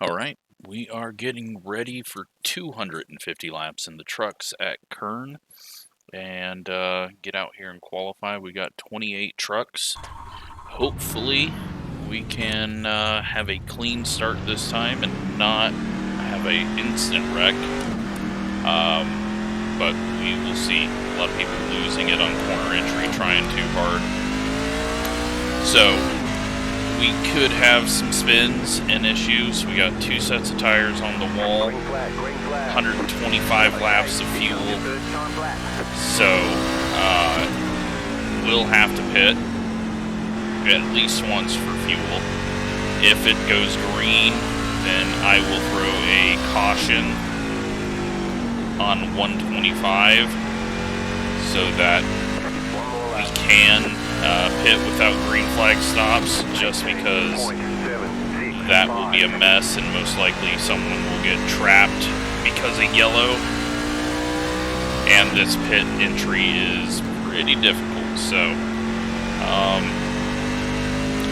All right, we are getting ready for 250 laps in the trucks at Kern and get out here and qualify. We got 28 trucks. Hopefully, we can have a clean start this time and not have an instant wreck. But we will see. A lot of people losing it on corner entry, trying too hard. So, we could have some spins and issues. We got 2 sets of tires on the wall, 125 laps of fuel. So, we'll have to pit at least once for fuel. If it goes green, then I will throw a caution on 125 so that we can pit without green flag stops, just because that will be a mess and most likely someone will get trapped because of yellow, and this pit entry is pretty difficult, so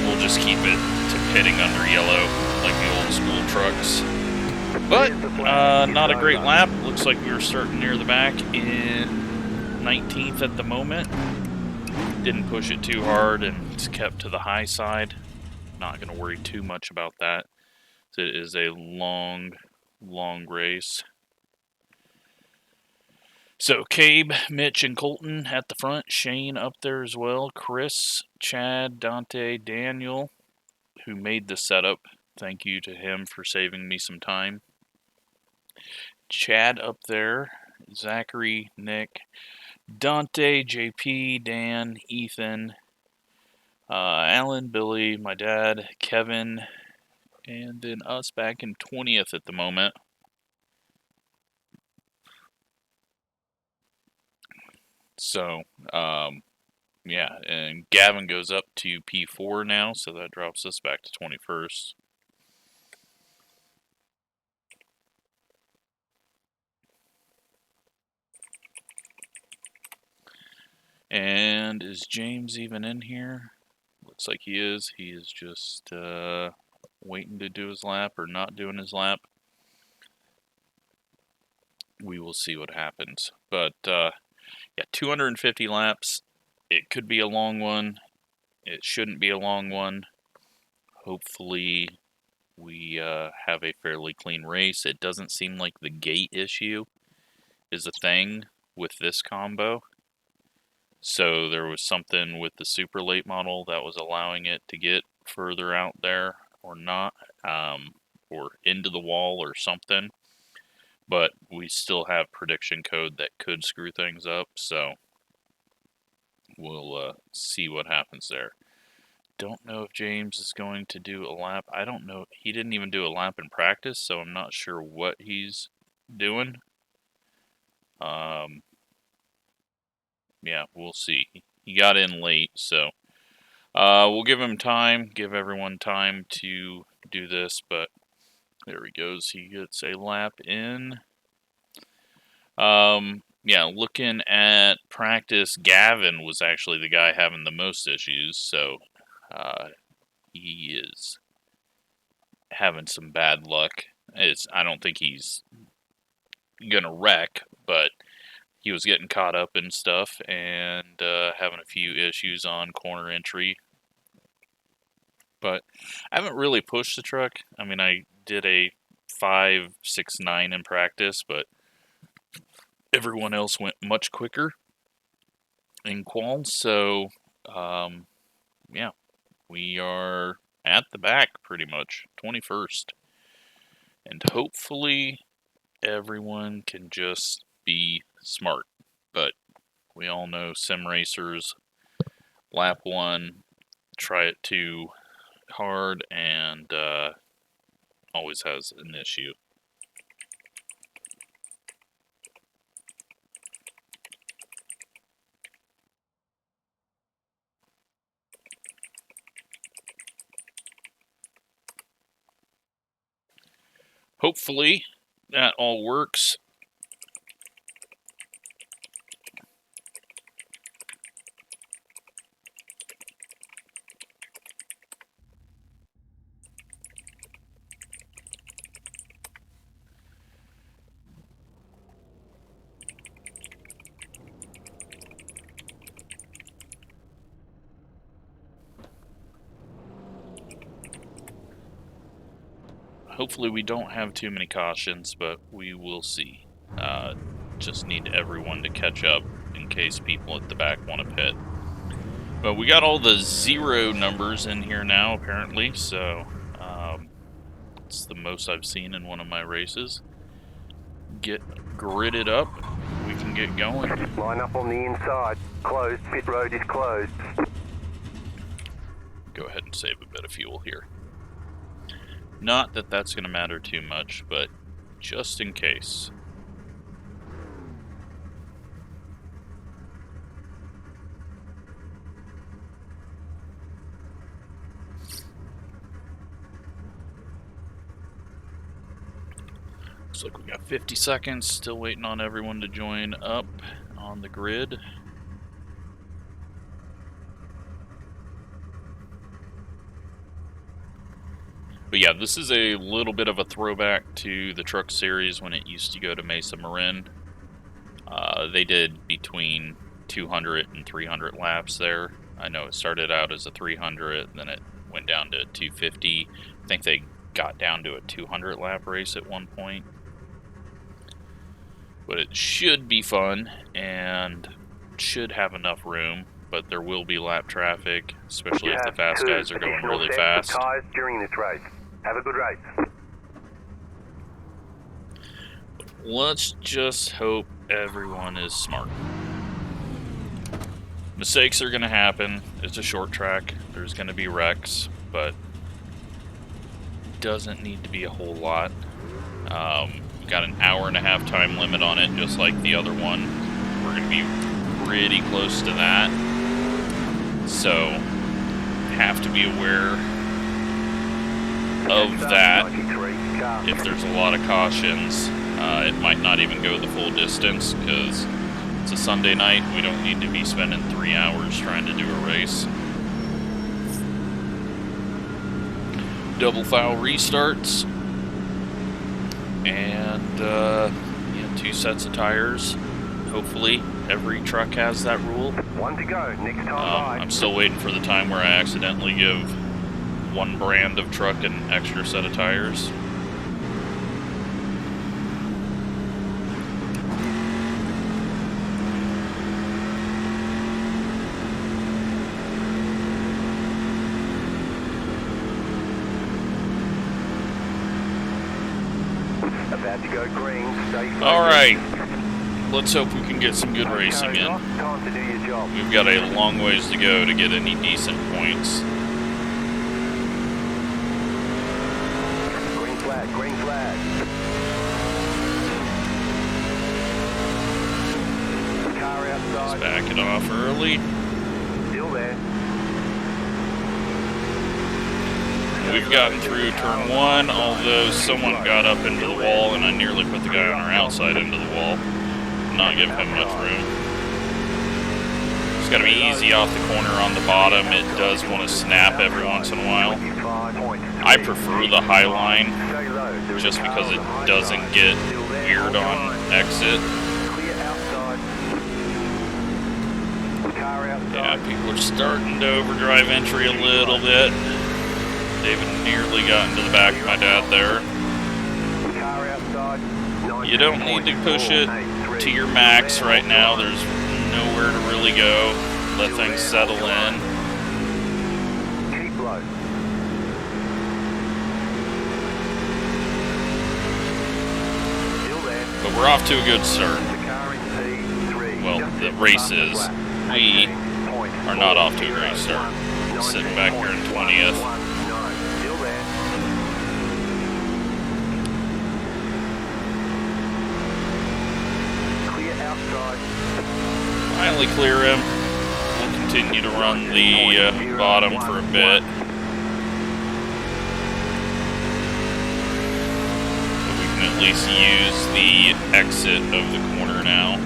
we'll just keep it to pitting under yellow like the old school trucks. But not a great lap. Looks like we were starting near the back in 19th at the moment. Didn't push it too hard and it's kept to the high side. Not going to worry too much about that. It is a long race. So Cabe, Mitch, and Colton at the front. Shane up there as well. Chris, Chad, Dante, Daniel, who made the setup. Thank you to him for saving me some time. Chad up there. Zachary, Nick, Dante, JP, Dan, Ethan, Alan, Billy, my dad, Kevin, and then us back in 20th at the moment. So, yeah, and Gavin goes up to P4 now, so that drops us back to 21st. And is James even in here? Looks like he is. He is just waiting to do his lap or not doing his lap. We will see what happens. But, yeah, 250 laps. It could be a long one. It shouldn't be a long one. Hopefully, we have a fairly clean race. It doesn't seem like the gate issue is a thing with this combo. So there was something with the super late model that was allowing it to get further out there or not, or into the wall or something. But we still have prediction code that could screw things up, so we'll see what happens there. Don't know if James is going to do a lap. I don't know. He didn't even do a lap in practice, so I'm not sure what he's doing. Yeah, we'll see. He got in late, so we'll give him time, give everyone time to do this, but there he goes. He gets a lap in. Yeah, looking at practice, Gavin was actually the guy having the most issues, so he is having some bad luck. I don't think he's gonna wreck, but he was getting caught up in stuff and having a few issues on corner entry. But I haven't really pushed the truck. I mean, I did a 5.69 in practice, but everyone else went much quicker in qual. So, yeah, we are at the back pretty much, 21st. And hopefully everyone can just be smart. But we all know sim racers, lap 1, try it too hard, and always has an issue. Hopefully that all works. hopefully we don't have too many cautions, but we will see. Just need everyone to catch up in case people at the back want to pit. But we got all the 0 numbers in here now, apparently, so it's the most I've seen in one of my races. Get gridded up, we can get going. Line up on the inside. Closed. Pit road is closed. Go ahead and save a bit of fuel here. Not that that's going to matter too much, but just in case. Looks like we got 50 seconds, still waiting on everyone to join up on the grid. But yeah, this is a little bit of a throwback to the truck series when it used to go to Mesa Marin. They did between 200 and 300 laps there. I know it started out as a 300, then it went down to 250. I think they got down to a 200 lap race at one point. But it should be fun and should have enough room, but there will be lap traffic, especially if the fast guys are going really fast. Tires during this race. Have a good race. Let's just hope everyone is smart. Mistakes are going to happen. It's a short track. There's going to be wrecks, but it doesn't need to be a whole lot. We've got an hour-and-a-half time limit on it, just like the other one. We're going to be pretty close to that. So, have to be aware of that. If there's a lot of cautions, it might not even go the full distance, because it's a Sunday night. We don't need to be spending 3 hours trying to do a race. Double foul restarts. And, 2 sets of tires. Hopefully, every truck has that rule. One to go. Next time I'm still waiting for the time where I accidentally give one brand of truck an extra set of tires. About to go green. Stay focused. Alright, let's hope we can get some good racing in. Time to do your job. We've got a long ways to go to get any decent points. Green flag, green flag. Car outside. Let's back it off early. Still there. We've gotten through turn 1, although someone got up into the wall and I nearly put the guy on our outside into the wall. Not giving him much room. It's got to be easy off the corner on the bottom. It does want to snap every once in a while. I prefer the high line just because it doesn't get weird on exit. Yeah, people are starting to overdrive entry a little bit. David nearly got into the back of my dad there. You don't need to push it to your max right now. There's nowhere to really go. Let things settle in. Keep low. Still there. But we're off to a good start. The car in P3. Well, the race is. We are not off to a great start. Sitting back here in 20th. Finally clear him. We'll continue to run the bottom for a bit. But we can at least use the exit of the corner now.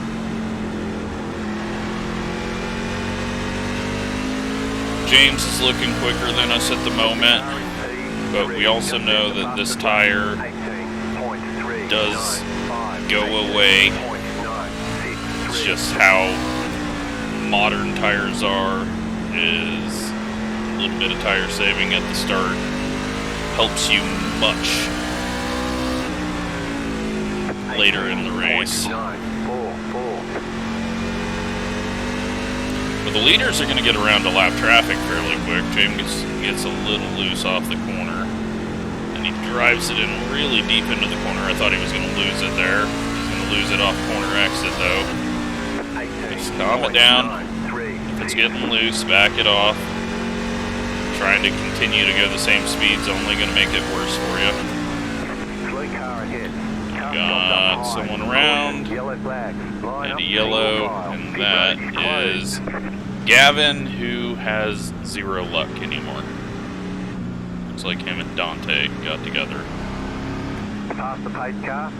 James is looking quicker than us at the moment, but we also know that this tire does go away. It's just how modern tires are, is a little bit of tire saving at the start helps you much later in the race. But the leaders are going to get around to lap traffic fairly quick. James gets a little loose off the corner, and he drives it in really deep into the corner. I thought he was going to lose it there. He's going to lose it off corner exit, though. Just calm it down. If it's getting loose, back it off. Trying to continue to go the same speed's only going to make it worse for you. Got someone around, and a yellow, and that is Gavin, who has 0 luck anymore. Looks like him and Dante got together. Past the pace car.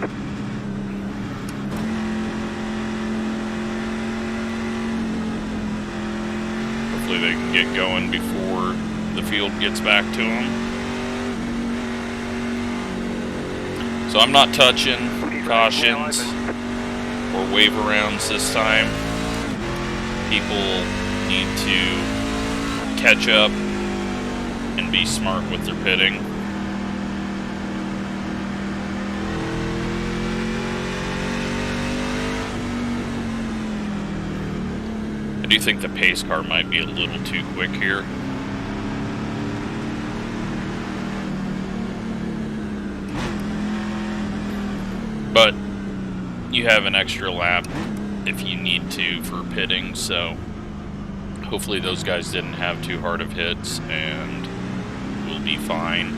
Hopefully they can get going before the field gets back to them. So I'm not touching cautions or wave arounds this time. People need to catch up and be smart with their pitting. I do think the pace car might be a little too quick here. But you have an extra lap if you need to for pitting, so hopefully those guys didn't have too hard of hits and we'll be fine.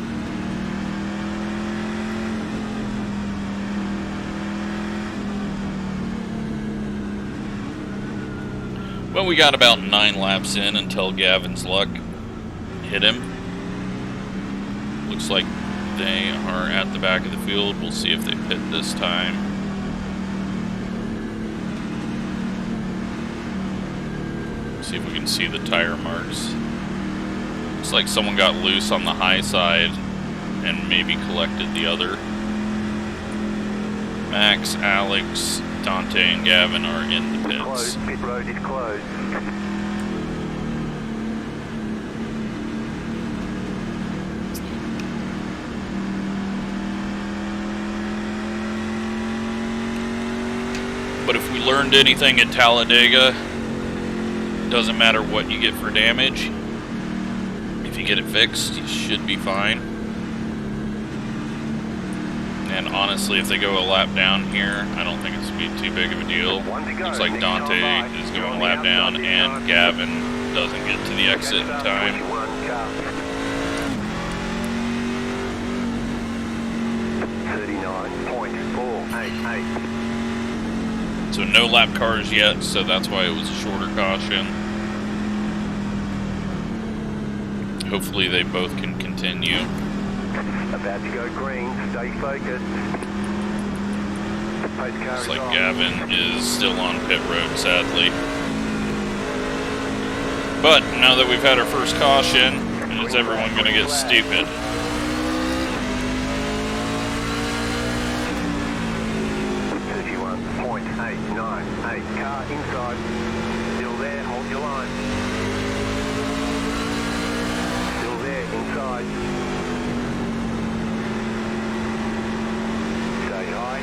Well, we got about 9 laps in until Gavin's luck hit him. Looks like they are at the back of the field. We'll see if they pit this time. See if we can see the tire marks. Looks like someone got loose on the high side and maybe collected the other. Max, Alex, Dante, and Gavin are in the pits. Closed. Pit road is closed. But if we learned anything at Talladega, it doesn't matter what you get for damage. If you get it fixed, you should be fine. And honestly, if they go a lap down here, I don't think it's going to be too big of a deal. Looks like Dante is going a lap down, and Gavin doesn't get to the exit in time. So no lap cars yet, so that's why it was a shorter caution. Hopefully they both can continue. About to go green, stay focused. Looks like Gavin is still on pit road, sadly. But now that we've had our first caution, is everyone going to get stupid? Car inside, still there, hold your line. Still there, inside. Stay high.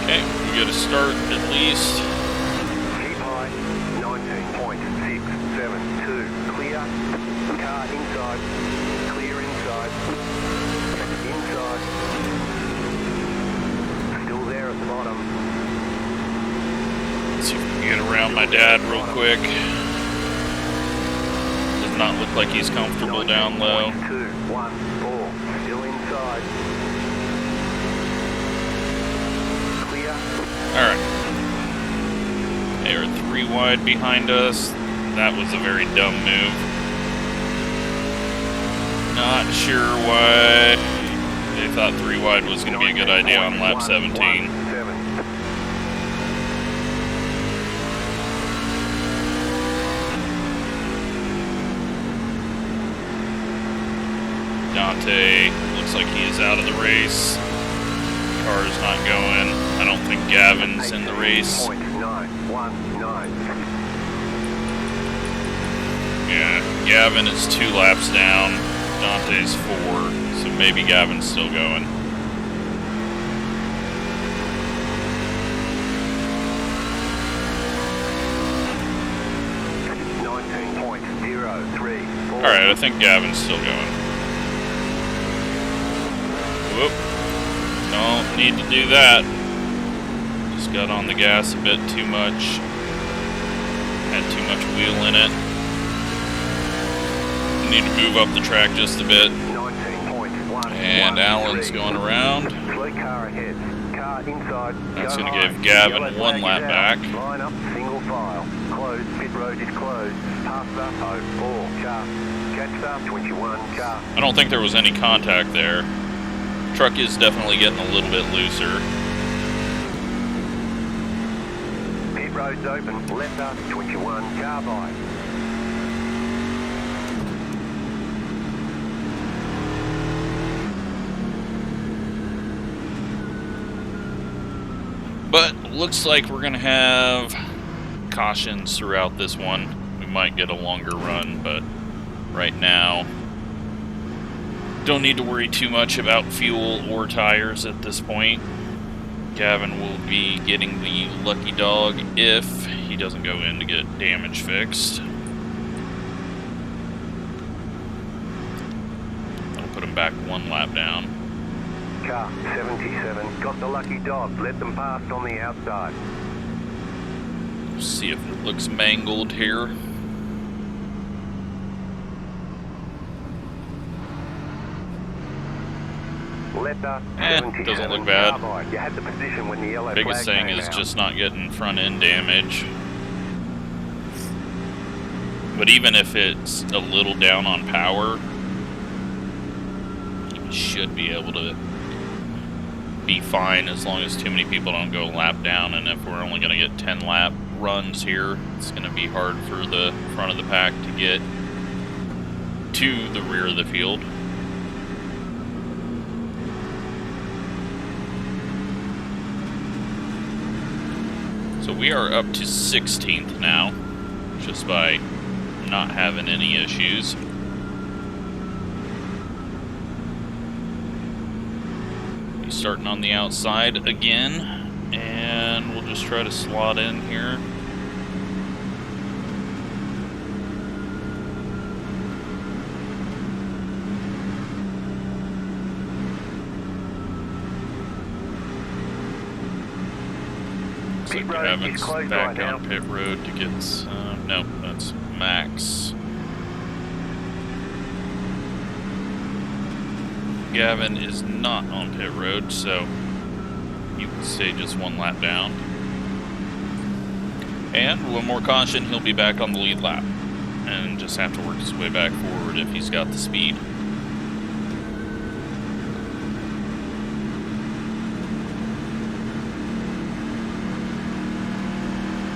Okay, we get a start at least. Keep high, 19.672, clear. Car inside, clear inside. Inside. Still there at the bottom. See if we can get around my dad real quick. Does not look like he's comfortable down low. 214, still inside. Clear. Alright. They are 3 wide behind us. That was a very dumb move. Not sure why they thought 3 wide was going to be a good idea on lap 17. Dante looks like he is out of the race. Car's not going. I don't think Gavin's in the race. Yeah, Gavin is 2 laps down. Dante's 4, so maybe Gavin's still going. Alright, I think Gavin's still going. Whoop. Don't need to do that. Just got on the gas a bit too much. Had too much wheel in it. Need to move up the track just a bit. And Alan's going around. That's going to give Gavin one lap back. Line up, single file. Closed, pit road is closed. Pass up, 04, car. Catch up, 21, car. I don't think there was any contact there. Truck is definitely getting a little bit looser. Pit road's open, left up, 21, car by. But looks like we're gonna have cautions throughout this one. We might get a longer run, but right now don't need to worry too much about fuel or tires at this point. Gavin will be getting the lucky dog if he doesn't go in to get damage fixed. That'll put him back one lap down. Car 77, got the lucky dog, let them pass on the outside. See if it looks mangled here. Doesn't look bad. You had the position when the yellow Biggest flag thing came is out. just not getting front end damage. But even if it's a little down on power, you should be able to be fine as long as too many people don't go lap down. And if we're only going to get 10 lap runs here, it's going to be hard for the front of the pack to get to the rear of the field. So we are up to 16th now, just by not having any issues. He's starting on the outside again, and we'll just try to slot in here. So Gavin's back on pit road to get some, no, that's Max. Gavin is not on pit road, so you can stay just one lap down. And one more caution, he'll be back on the lead lap and just have to work his way back forward if he's got the speed.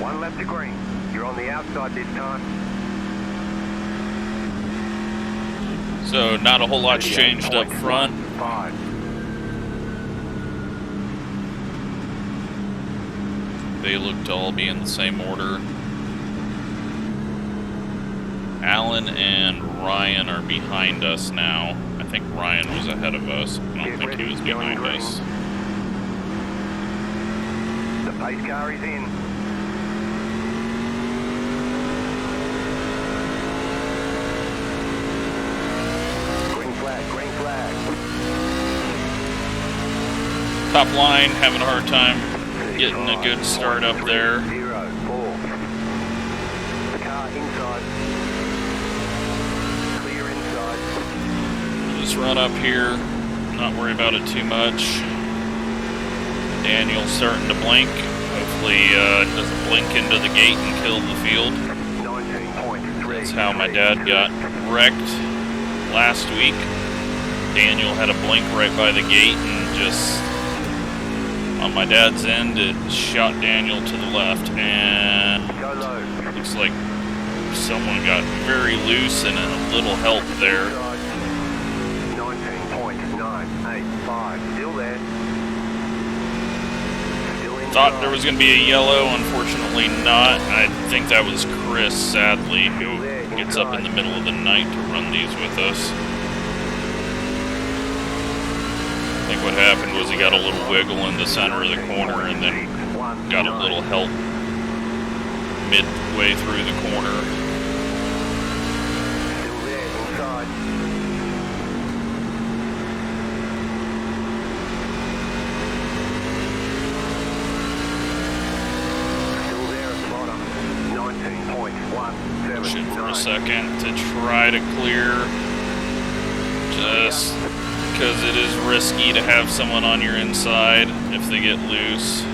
One left to green. You're on the outside this time. So not a whole lot's changed up front. 5. They look to all be in the same order. Alan and Ryan are behind us now. I think Ryan was ahead of us. I don't think he was behind us. The pace car is in. Green flag. Top line, having a hard time getting a good start up there. 0-4. The car inside. Clear inside. Just run up here, not worry about it too much. Daniel's starting to blink. Hopefully it doesn't blink into the gate and kill the field. 19.3. That's how my dad got wrecked last week. Daniel had a blink right by the gate and just on my dad's end it shot Daniel to the left, and looks like someone got very loose and a little help there. 19.985, still there. Thought there was going to be a yellow, unfortunately not. I think that was Chris, sadly, who gets up in the middle of the night to run these with us. I think what happened was he got a little wiggle in the center of the corner and then got a little help midway through the corner. a second to try to clear, just because it is risky to have someone on your inside if they get loose.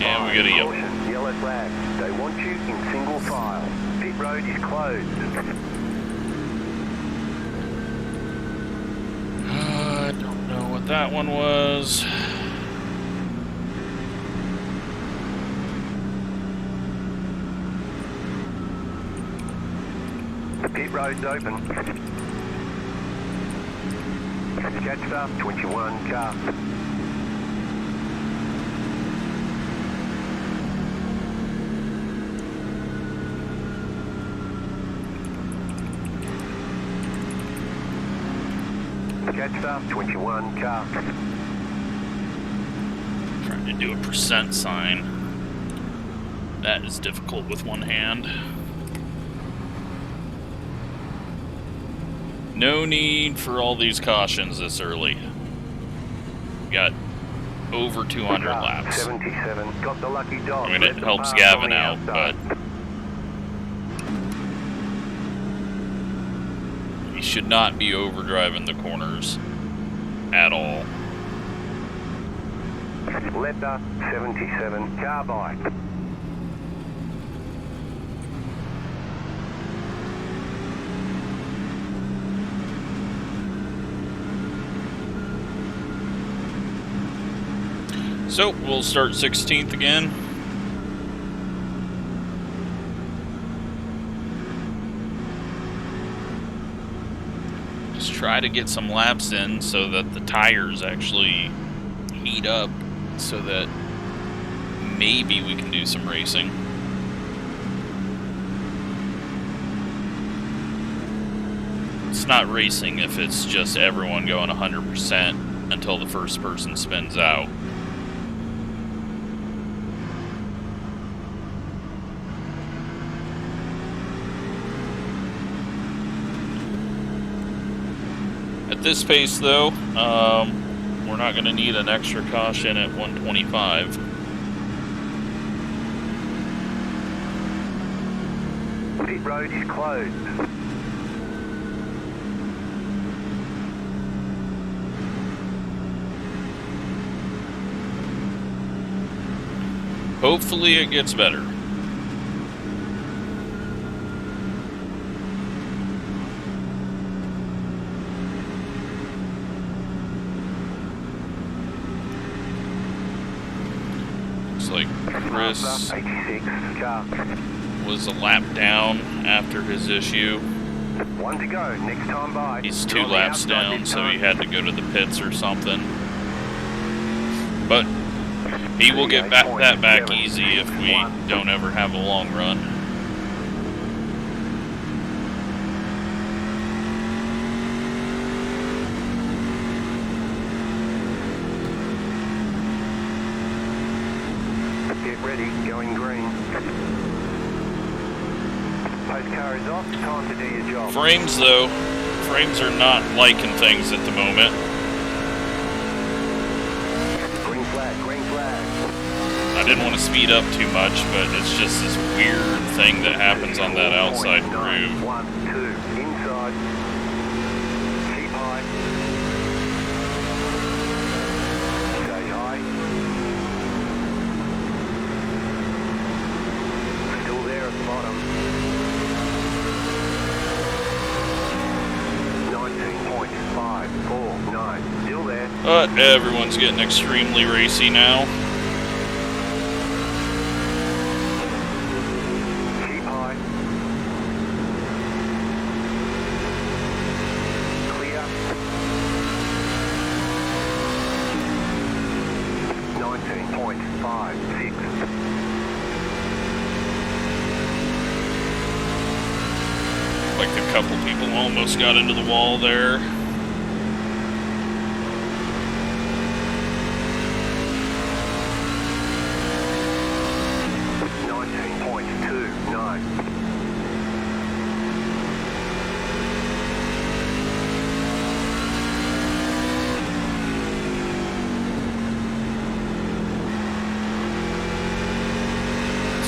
And we got a yellow. Yellow flag. They want you in single file. Pit road is closed. I don't know what that one was. The pit road's open. Catch up, 21 car. Catch up, 21 car. Trying to do a percent sign. That is difficult with one hand. No need for all these cautions this early. Got over 200 laps. 77. Got the lucky dog. I mean, it helps Gavin out, but you should not be overdriving the corners at all. Letter 77. Carbide. So, we'll start 16th again. Just try to get some laps in so that the tires actually heat up so that maybe we can do some racing. It's not racing if it's just everyone going 100% until the first person spins out. At this pace, though, we're not going to need an extra caution at 125. Pit road is closed. Hopefully it gets better. Like Chris was a lap down after his issue. One to go. Next time by. He's 2 laps down, so he had to go to the pits or something. But he will get that back easy if we don't ever have a long run. Ready, going green. Post car is off, time to do your job. Frames, though. Frames are not liking things at the moment. Green flag, green flag. I didn't want to speed up too much, but it's just this weird thing that happens on that outside groove. 1, 2, inside. Keep high. Stay high. Still there at the bottom. 19.549. Still there. But everyone's getting extremely racy now. Keep high. Clear. 19.56. Like a couple people almost got into the wall there.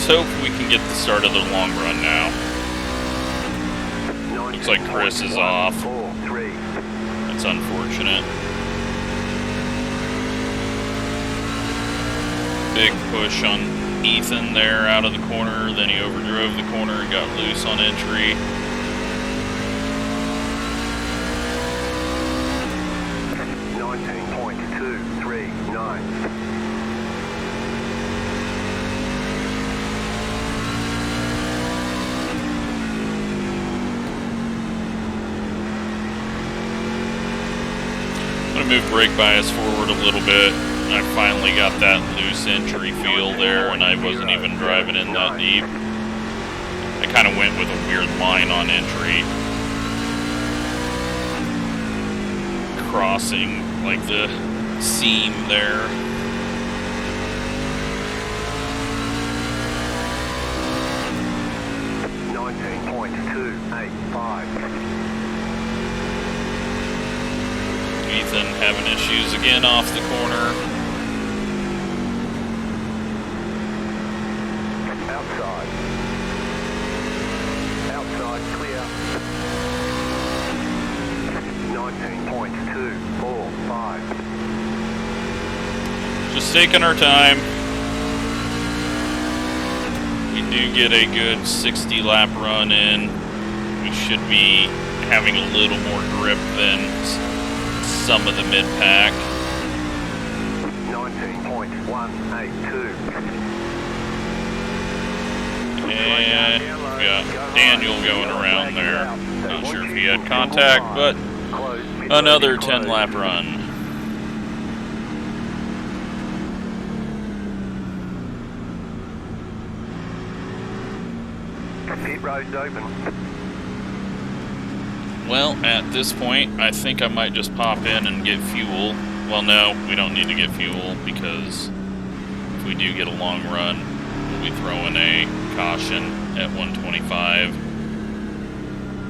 Let's hope we can get the start of the long run now. Looks like Chris is off. That's unfortunate. Big push on Ethan there out of the corner, then he overdrove the corner and got loose on entry. I'm gonna move brake bias forward a little bit. I finally got that loose entry feel there, and I wasn't even driving in that deep. I kind of went with a weird line on entry, crossing like the seam there. Ethan having issues again off the corner. Outside clear. 19.245. Just taking our time. We do get a good 60 lap run in. We should be having a little more grip than some of the mid-pack. 19.182. And we got Daniel going around there. Not sure if he had contact, but another 10 lap run. Pit road's open. Well, at this point, I think I might just pop in and get fuel. Well, no, we don't need to get fuel because if we do get a long run, we'll be throwing a caution at 125.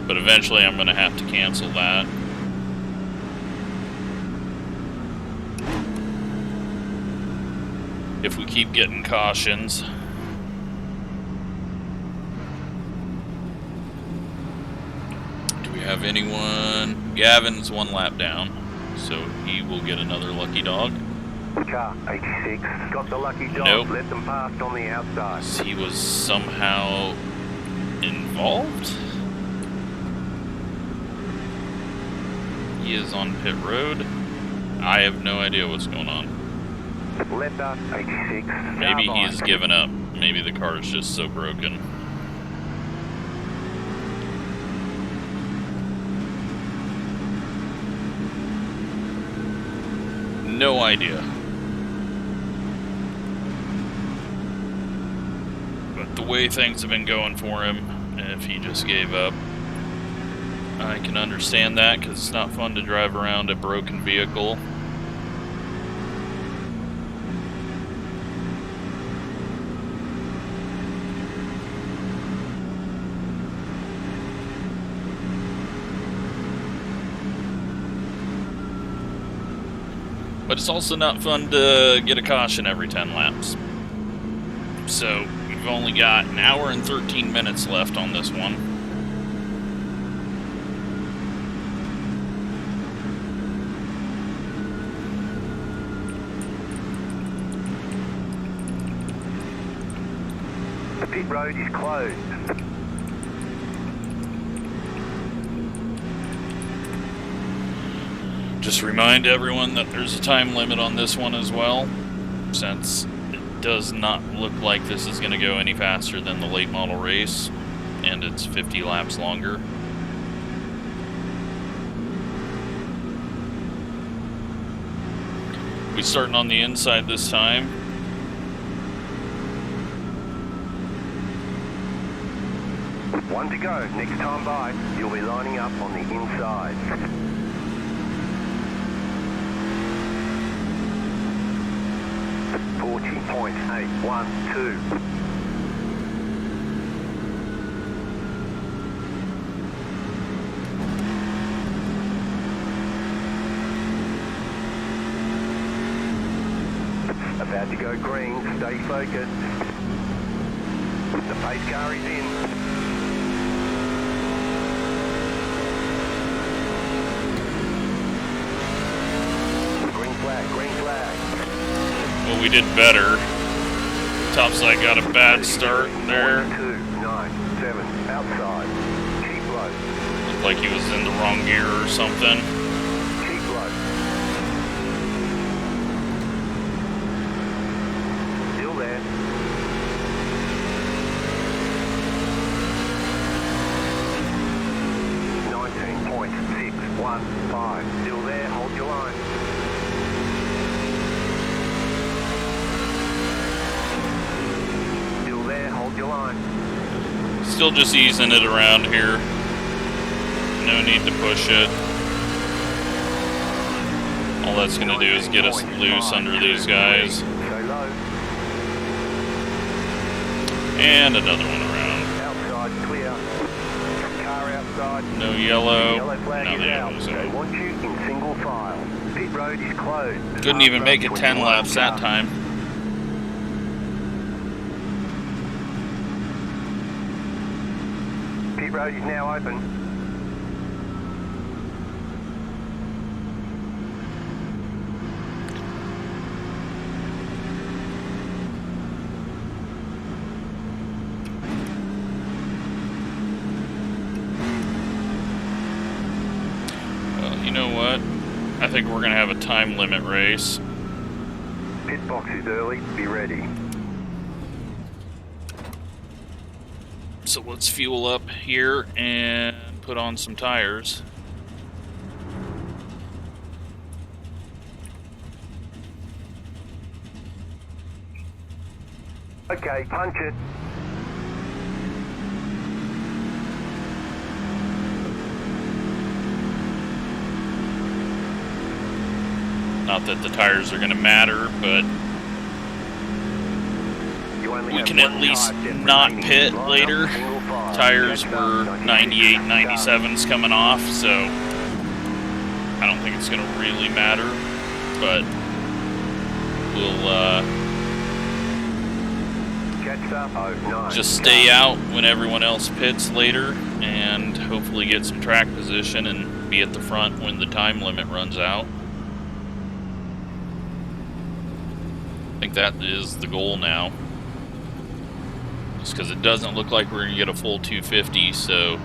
But eventually I'm going to have to cancel that. If we keep getting cautions. Have anyone? Gavin's 1 lap down, so he will get another lucky dog. Car 86 got the lucky dog. Nope. Let them past on the outside. He was somehow involved. He is on pit road. I have no idea what's going on. Let that 86. Maybe he's given up. Maybe the car is just so broken. No idea. But the way things have been going for him, if he just gave up, I can understand that because it's not fun to drive around a broken vehicle. But it's also not fun to get a caution every 10 laps. So we've only got an hour and 13 minutes left on this one. The pit road is closed. Just remind everyone that there's a time limit on this one as well, since it does not look like this is going to go any faster than the late model race, and it's 50 laps longer. We're starting on the inside this time. One to go. Next time by, you'll be lining up on the inside. 40.812. About to go green, stay focused. The pace car is in. Green flag, green flag. Well, we did better. Topside got a bad start there. 297 outside. Keep low. Looked like he was in the wrong gear or something. Keep low. Still there. .615. Still there. Hold your line. Still there. Hold your line. Still just easing it around here. No need to push it. All that's going to do is get us loose under these guys. Stay low. And another one around. Outside clear. Car outside. No yellow. Yellow flag Now is the out. yellow's They out. want you in single file. Pit road is closed. Couldn't even make it 10 laps that car. time. Pit road is now open. Well, you know what? I think we're going to have a time limit race. Pit box is early. Be ready. So let's fuel up here and put on some tires. Okay, punch it. Not that the tires are going to matter, but You only we have can at one least tire depth not remaining. pit Line up, later. single file. Tires Catch were up, 98, 96, 97s coming off, so I don't think it's going to really matter, but we'll Catch up, 09. just stay out when everyone else pits later and hopefully get some track position and be at the front when the time limit runs out. I think that is the goal now. Just because it doesn't look like we're going to get a full 250, so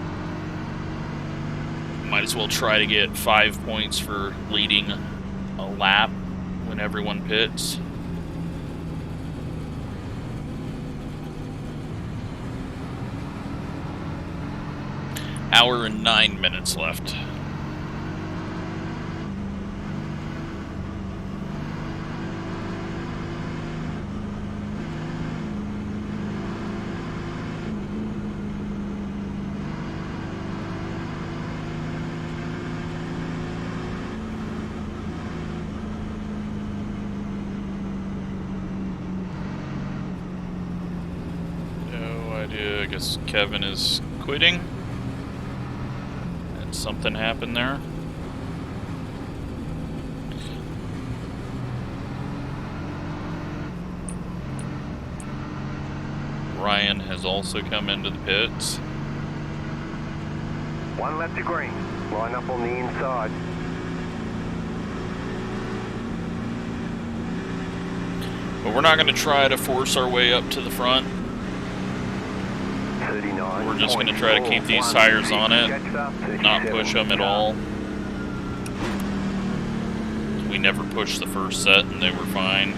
might as well try to get 5 points for leading a lap when everyone pits. Hour and 9 minutes left. No idea. I guess Kevin is quitting. And something happened there. Ryan has also come into the pits. One lap to green. Line up on the inside. But we're not going to try to force our way up to the front. 39. We're just going to try to keep these tires on it, not push them at all. We never pushed the first set and they were fine.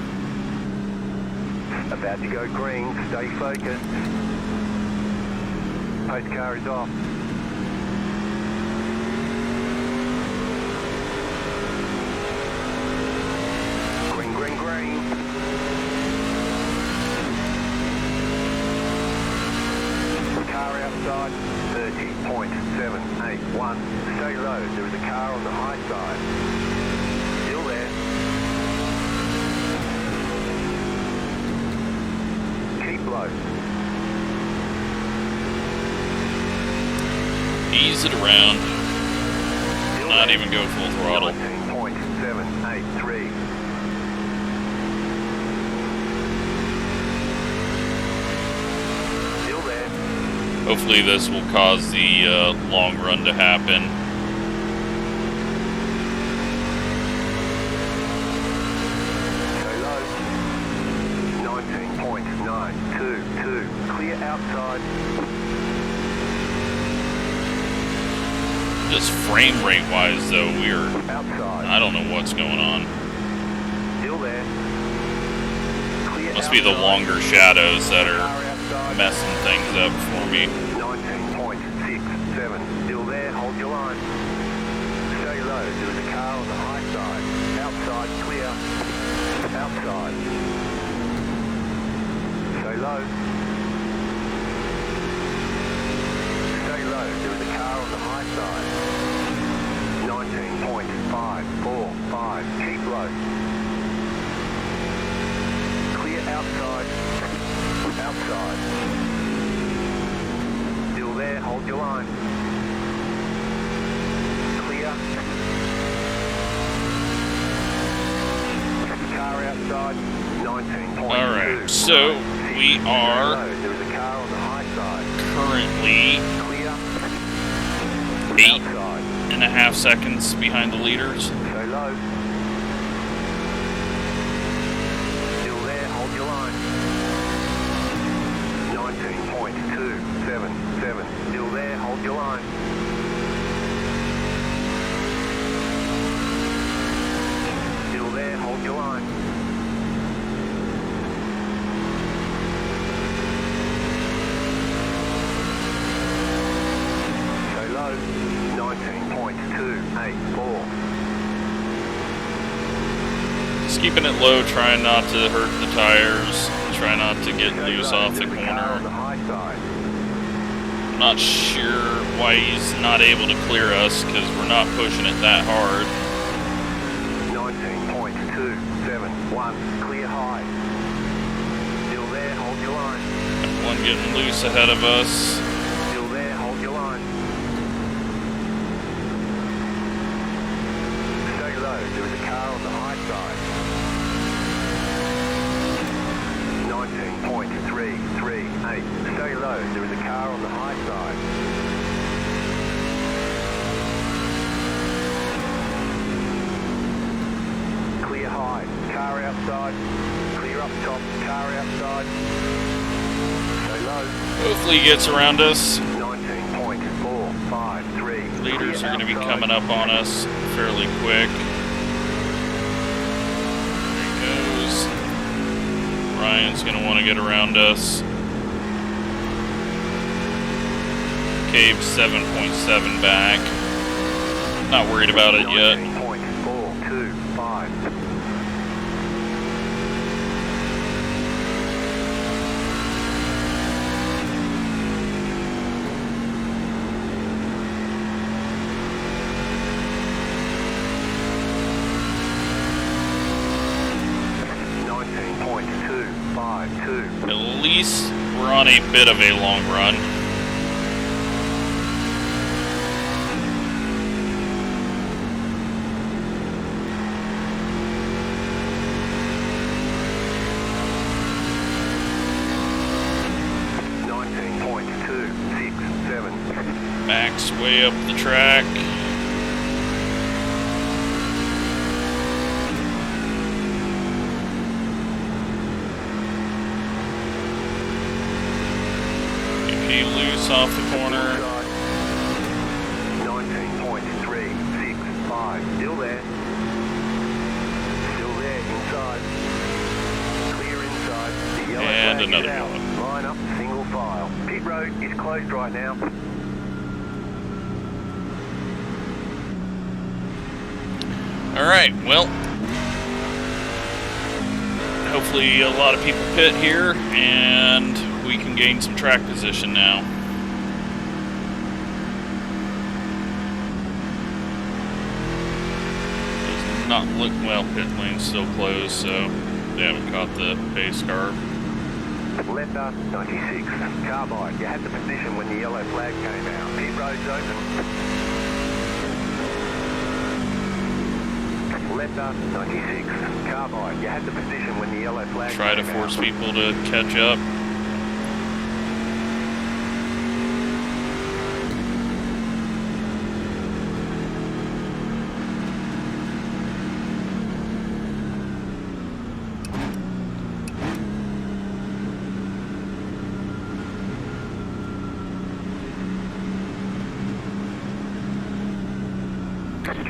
About to go green. Stay focused. Pace car is off. Green, green, green. Car outside. 30.781. Stay low. There is a car on the high side. Still there. Keep low. Ease it around. Not even go full throttle. 19.783. Hopefully this will cause the long run to happen. Stay low. 19.922. Clear outside. Just frame rate wise though, we're Outside. I don't know what's going on. Still there. Clear Must be the outside. longer shadows that are Car outside. messing things up for me. 19.67. Still there. Hold your line. Stay low. There is a car on the high side. Outside. Clear. Outside. Stay low. Stay low. There is a car on the high side. 19.545. Keep low. Clear outside. Outside. Still there. Hold your line. Clear. Car outside. 19.2. Alright, so we are There is a car on the high side. currently Clear. 8.5 seconds behind the leaders. Stay low. Still there, hold your line. 19.277. Still there, hold your line. Still there, hold your line. Stay low. 19.284. Just keeping it low, trying not to hurt the tires, try not to get loose off the corner. I'm not sure why he's not able to clear us, because we're not pushing it that hard. 19.271, clear high. Still there, hold your line. One getting loose ahead of us. Still there, hold your line. Stay low, there is a car on the high side. 19.338. Stay low, there is a car on the high side. Clear high, car outside. Clear up top, car outside. Stay low. Hopefully he gets around us. 19.453. Leaders are going to be coming up on us fairly quick. There he goes. Ryan's going to want to get around us. Cave's 7.7 back. Not worried about it yet. 19.425. At least we're on a bit of a long run. Max way up the track. Loose off the corner. 19.365. Still there. Still there. Inside. Clear inside. The yellow And flag another is out. one. Line up. Single file. Pit road is closed right now. All right. Well, hopefully a lot of people pit here, and we can gain some track position now. Does not look well. Pit lane's still closed, so they haven't caught the pace car. Letter 96. Carbide. You had the position when the yellow flag came out. Pit road's open. Letter 96. Carbide. You had the position when the yellow flag Try to came force out. people to catch up.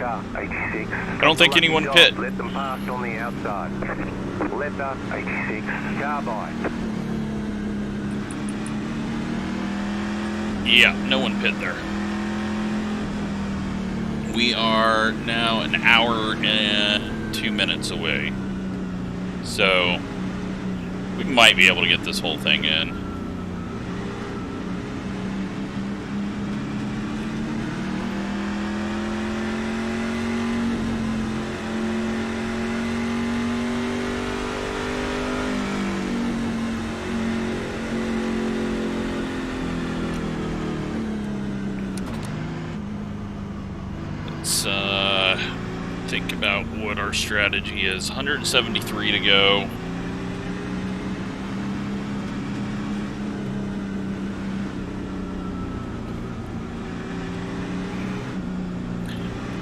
car 86. I don't think anyone pit. Let them past on the outside. Leopard 86, car by. Yeah, no one pit there. We are now an hour and 2 minutes away. So, we might be able to get this whole thing in. Let's think about what our strategy is. 173 to go.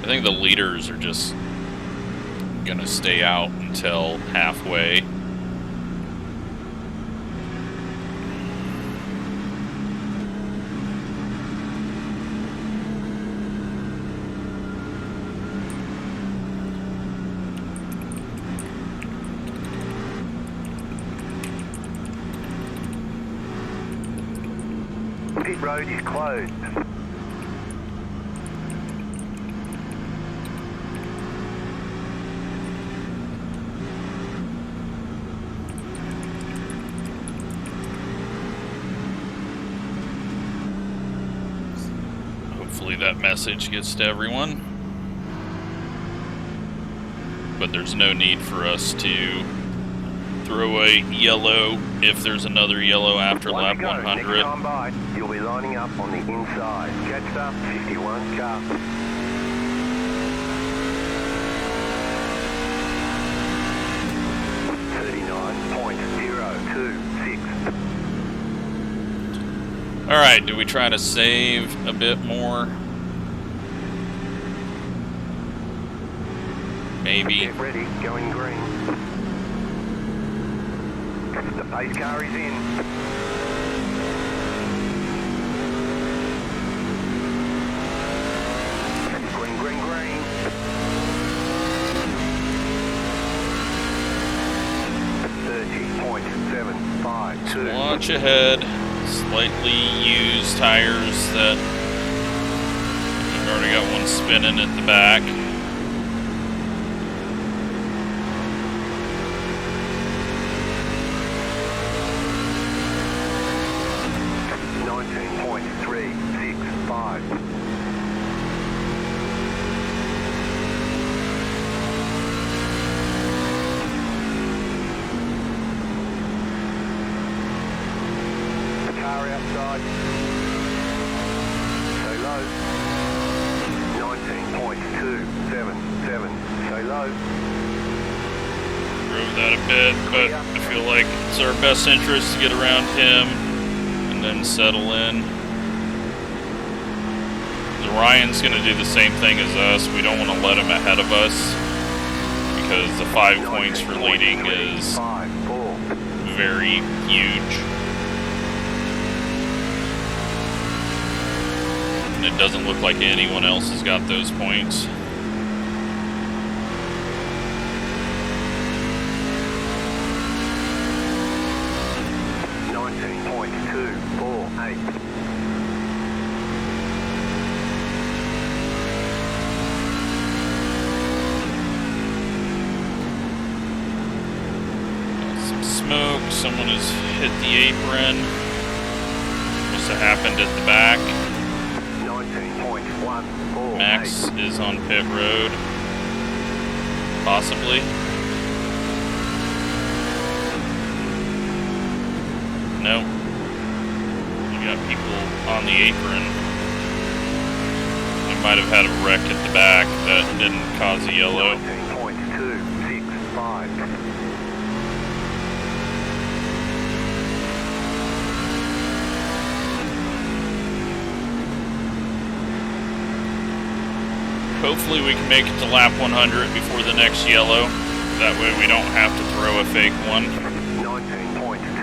I think the leaders are just gonna stay out until halfway. Pit road is closed. Hopefully that message gets to everyone. But there's no need for us to throw a yellow if there's another yellow after lap 100. Next time by, you'll be lining up on the inside. Catch up 51 car. Alright, do we try to save a bit more? Maybe. Get ready, going green. The pace car is in. Green, green, green. 30.752. Watch ahead. Slightly used tires that we've already got one spinning at the back. Best interest to get around him and then settle in. Ryan's going to do the same thing as us. We don't want to let him ahead of us because the 5 points for leading is very huge. And it doesn't look like anyone else has got those points. Someone has hit the apron. Must have happened at the back. 19.14. Max is on pit road. Possibly. No. We got people on the apron. We might have had a wreck at the back that didn't cause a yellow. 19.265. Hopefully we can make it to lap 100 before the next yellow. That way we don't have to throw a fake one. 19.244.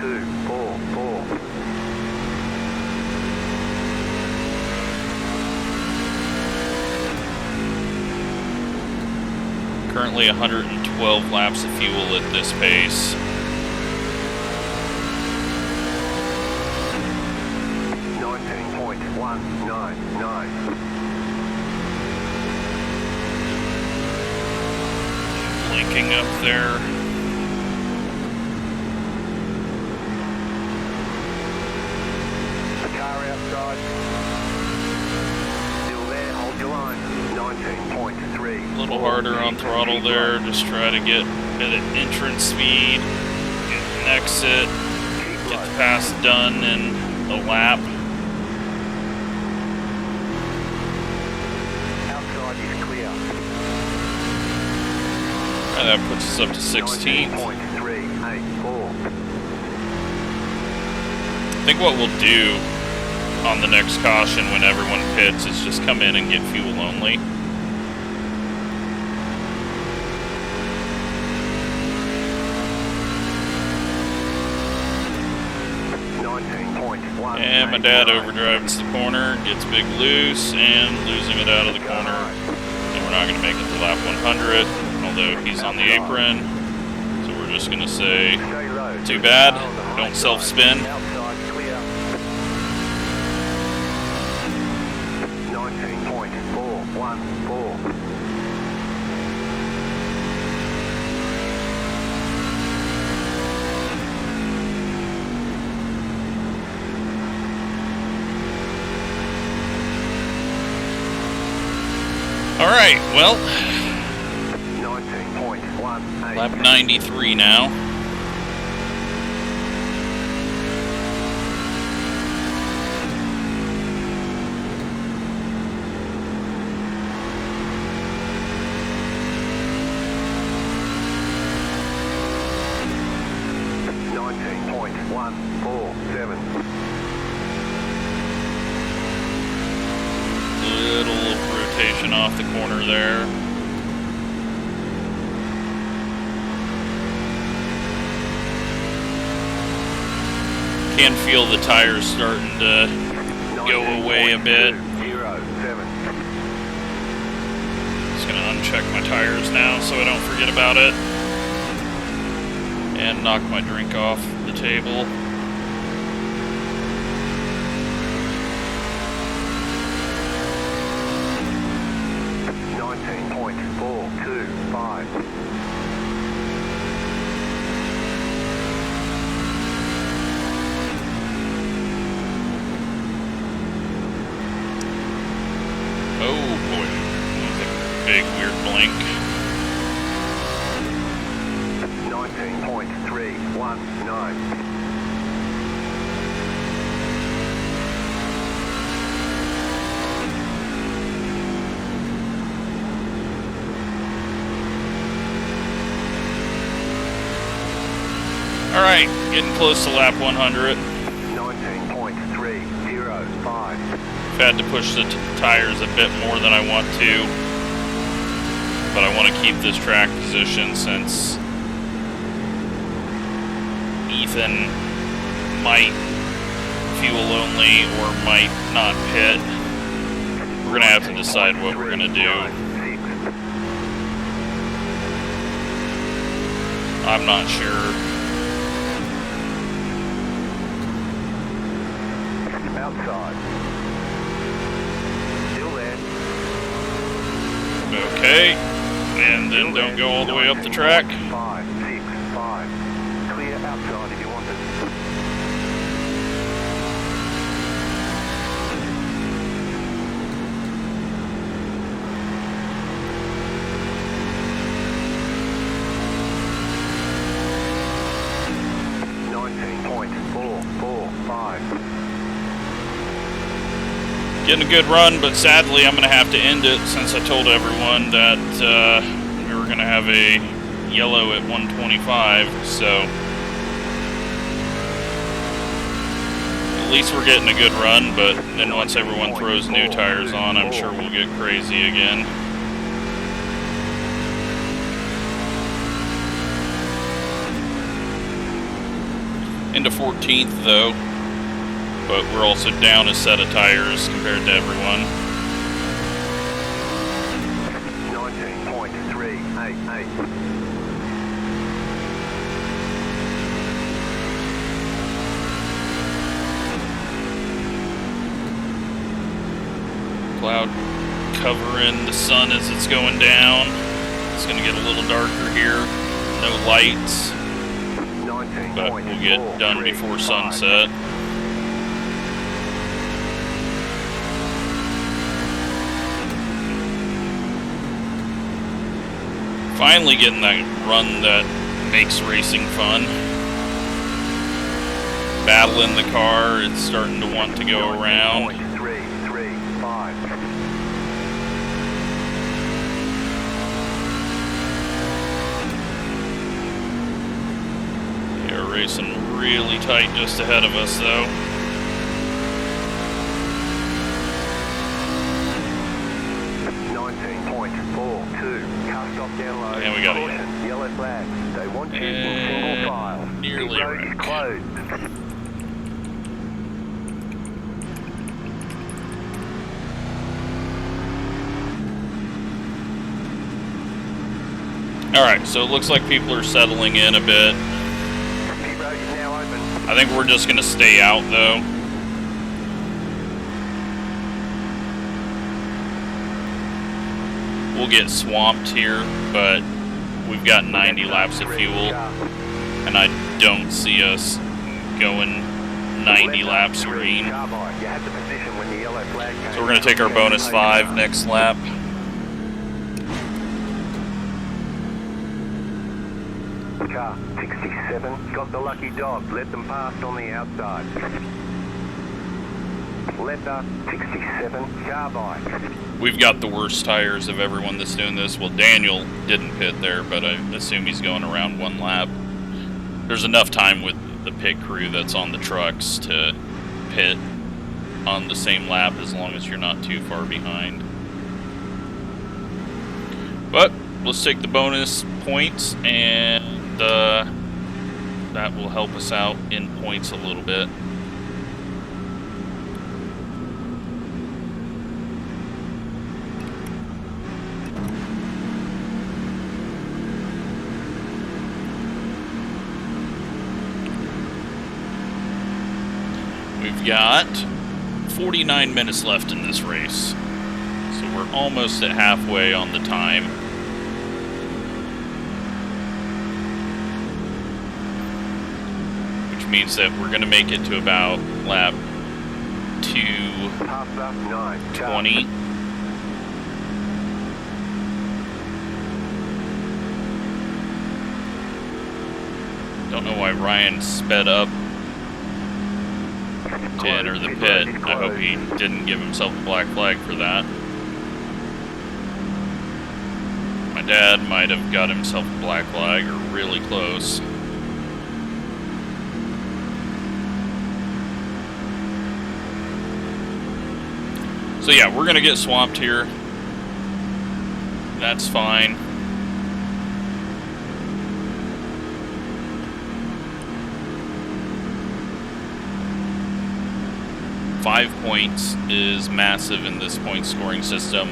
currently 112 laps of fuel at this pace. Blinking up there. The car outside. Still there, hold your line. 19.3. A little harder on throttle there, just try to get at entrance speed, get an exit, get the pass done in a lap. Outside is clear. And that puts us up to 16th. 19.384. I think what we'll do on the next caution when everyone pits is just come in and get fuel only. And my dad overdrives the corner, gets big loose, and losing it out of the corner. And we're not going to make it to lap 100, although he's on the apron. So we're just going to say, too bad, don't self-spin. 19.414. Alright, well, 19.18. lap 93 now. Little rotation off the corner there. Can feel the tires starting to go away a bit. Just gonna uncheck my tires now so I don't forget about it. And knock my drink off the table. Big weird blink. 19.319. All right, getting close to lap 100. 19.305. I've had to push the tires a bit more than I want to. But I want to keep this track position since Ethan might fuel only or might not pit. We're going to have to decide what we're going to do. I'm not sure. Outside. Still there. Okay. And then don't go all the way up the track. 565. Clear outside if you want it. Getting a good run, but sadly I'm going to have to end it since I told everyone that we were going to have a yellow at 125, so at least we're getting a good run, but then once everyone throws new tires on, I'm sure we'll get crazy again. Into 14th though. But we're also down a set of tires compared to everyone. 19.388. cloud covering the sun as it's going down. It's going to get a little darker here. No lights, but we'll get done before sunset. Finally getting that run that makes racing fun. Battling the car, it's starting to want to go around. 335. They're racing really tight just ahead of us though. And we got it. Yellow flag. They want you in single file. Nearly wrecked. Closed. Alright, so it looks like people are settling in a bit. Pit road is now open. I think we're just going to stay out though. We'll get swamped here, but we've got 90 laps of fuel, and I don't see us going 90 laps green. So we're going to take our bonus 5 next lap. Car 67, got the lucky dog, let them pass on the outside. Letter 67, car bike. We've got the worst tires of everyone that's doing this. Well, Daniel didn't pit there, but I assume he's going around 1 lap. There's enough time with the pit crew that's on the trucks to pit on the same lap as long as you're not too far behind. But let's take the bonus points, and that will help us out in points a little bit. We've got 49 minutes left in this race, so we're almost at halfway on the time. Which means that we're going to make it to about lap 2:20. Don't know why Ryan sped up to enter the pit. I hope he didn't give himself a black flag for that. My dad might have got himself a black flag, or really close. So yeah, we're gonna get swamped here. That's fine. Five points is massive in this point scoring system.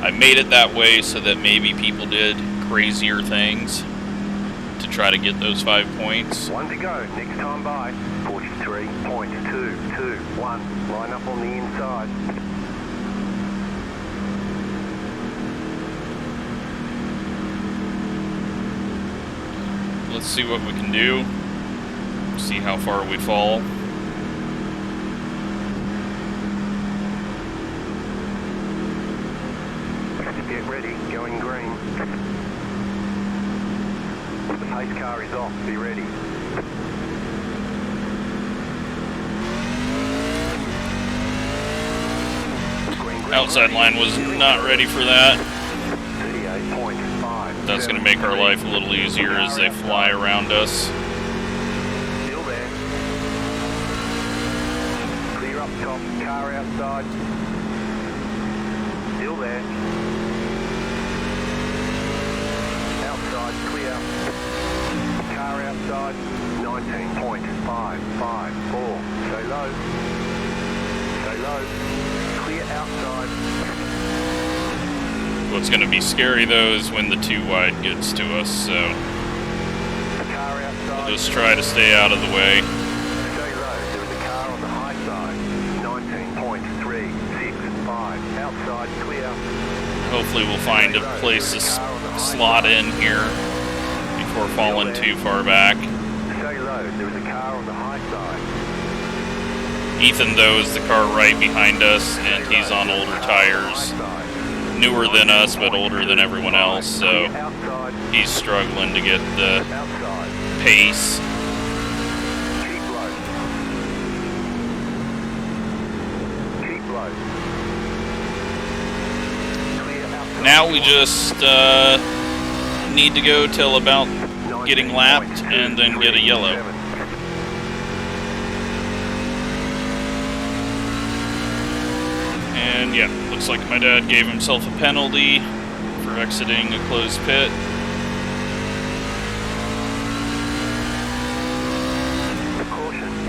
I made it that way so that maybe people did crazier things to try to get those 5 points. 1 to go, next time by 43.221. Line up on the inside. Let's see what we can do. See how far we fall. Get ready, going green. The pace car is off, be ready. Outside line was not ready for that. 38.5. That's going to make our life a little easier as they fly around us. Still there. Clear up top, car outside. Still there. Outside, clear. Car outside, 19.554. Stay low. Stay low. Clear outside. What's going to be scary though is when the too wide gets to us, so Car outside. we'll just try to stay out of the way. Stay low. There is a car on the high side. 19.365. hopefully we'll find a place to slot in here before falling too far back. Stay low, there is a car on the high side. Ethan, though, is the car right behind us, and he's on older tires. Newer than us, but older than everyone else, so he's struggling to get the pace. Keep low. Keep low. Now we just need to go till about getting lapped and then get a yellow. And yeah, looks like my dad gave himself a penalty for exiting a closed pit.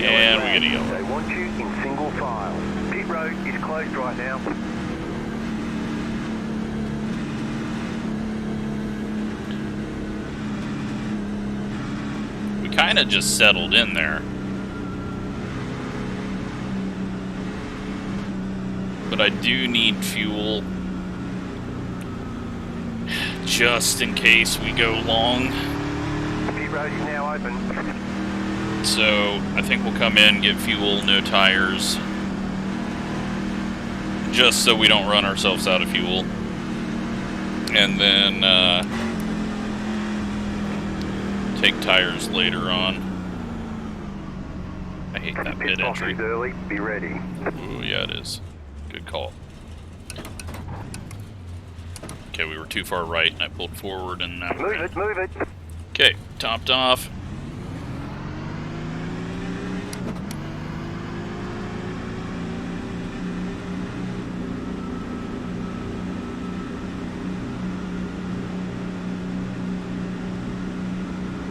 And we get a yellow. They want you in single file. Pit road is closed right now. We kind of just settled in there. But I do need fuel just in case we go long. Pit road is now open. So I think we'll come in, get fuel, no tires, just so we don't run ourselves out of fuel. And then take tires later on. I hate that pit entry. Early, be ready. Ooh, yeah, it is. Good call. Okay, we were too far right, and I pulled forward, and now we're in. Move it. Okay, topped off.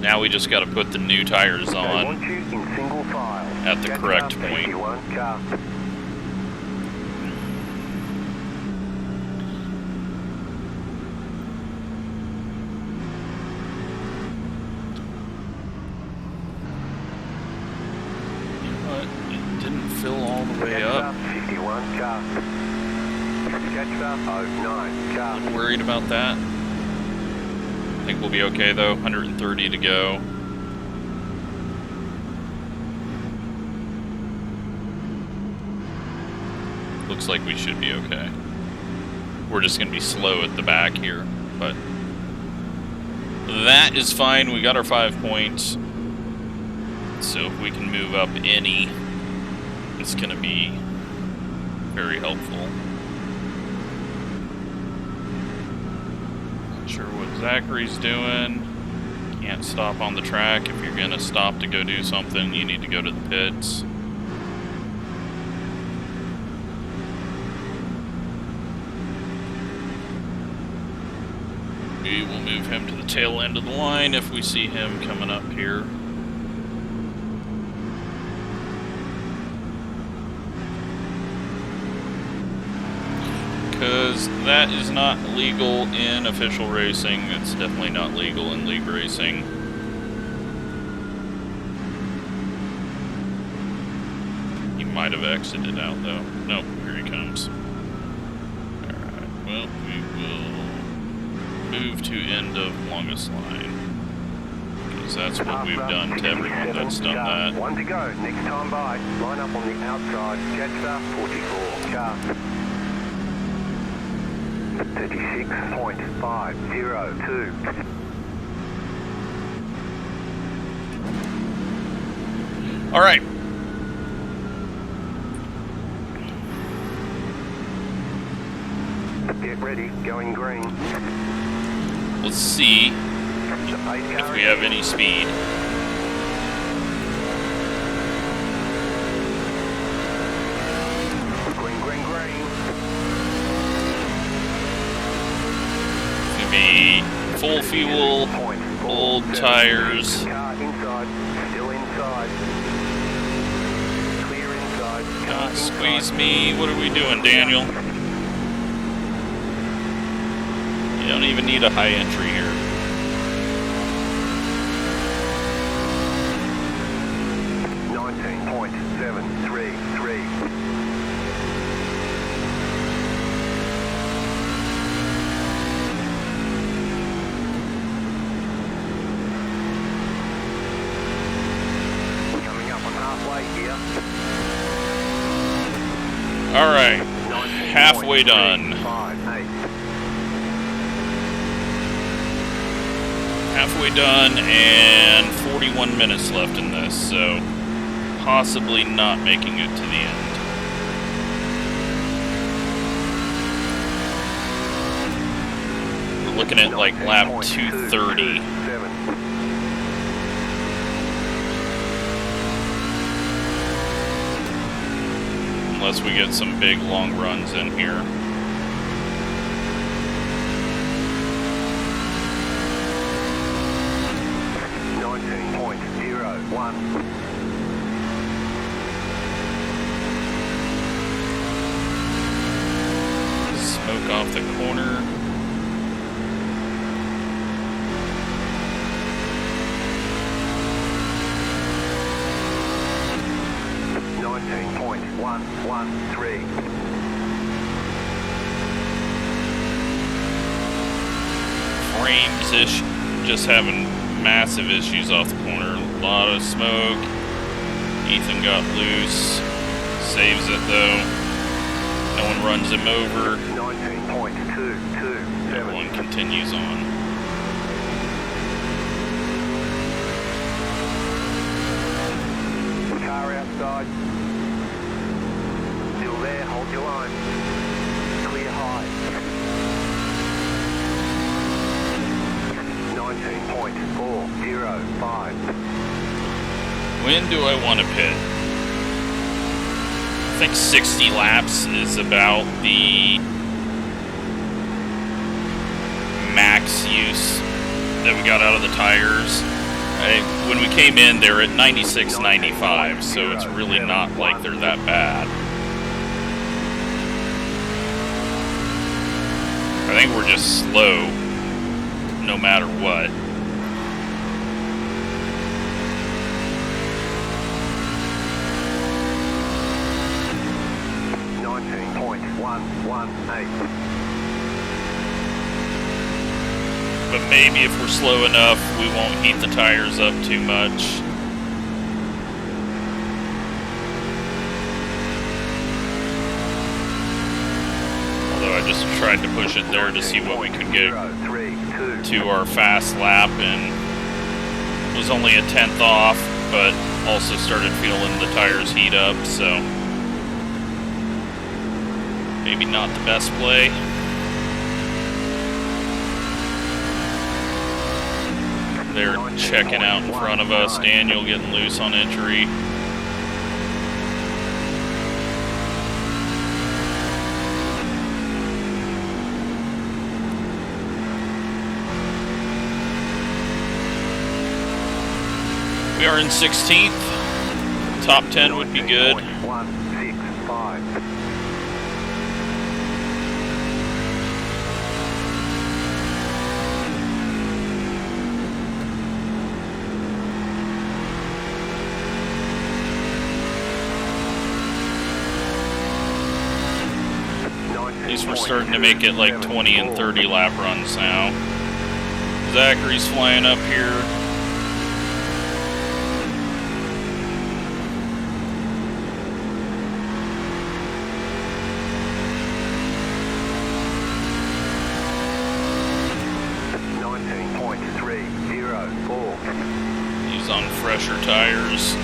Now we just got to put the new tires on at the correct point. Fill all the way up. 51 car. I'm worried about that. I think we'll be okay though. 130 to go. Looks like we should be okay. We're just gonna be slow at the back here, but that is fine. We got our 5 points. So if we can move up any, it's going to be very helpful. Not sure what Zachary's doing. Can't stop on the track. If you're going to stop to go do something, you need to go to the pits. We will move him to the tail end of the line if we see him coming up here. Because that is not legal in official racing. It's definitely not legal in league racing. He might have exited out though. Nope, here he comes. Alright, well, we will move to end of longest line. Because that's what we've done to everyone that's done that. One to go, next time by. Line up on the outside. Jetstar 44 car. 36.502. All right. Get ready, going green. Let's see if we have any speed. Be full fuel, old tires. Don't squeeze me. What are we doing, Daniel? You don't even need a high entry here. Alright, halfway done. Halfway done and 41 minutes left in this, so possibly not making it to the end. We're looking at like lap 230. Unless we get some big long runs in here. Smoke off the corner. Frames-ish, just having massive issues off the corner. A lot of smoke. Ethan got loose. Saves it though. No one runs him over. 19.227. Everyone continues on. Car outside. Still there, hold your line. Clear high. 19.405. When do I want to pit? I think 60 laps is about the max use that we got out of the tires. When we came in, they were at 96.95, so it's really not like they're that bad. I think we're just slow, no matter what. But maybe if we're slow enough, we won't heat the tires up too much. Although I just tried to push it there to see what we could get to our fast lap, and it was only a 10th off, but also started feeling the tires heat up, so maybe not the best play. They're checking out in front of us. Daniel getting loose on entry. We are in 16th. Top 10 would be good. 165. At least we're starting to make it like 20 and 30 lap runs now. Zachary's flying up here. He's on fresher tires.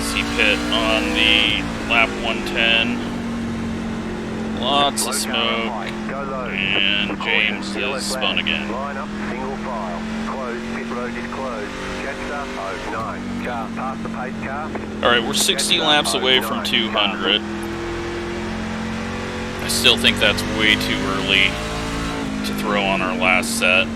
C-Pit on the lap 110. Lots of smoke, and James is spun again. Line up, single file. Closed, pit road is closed. Jetstar, 09. Car, past the pace car. Alright, we're 60 laps away from 200. I still think that's way too early to throw on our last set.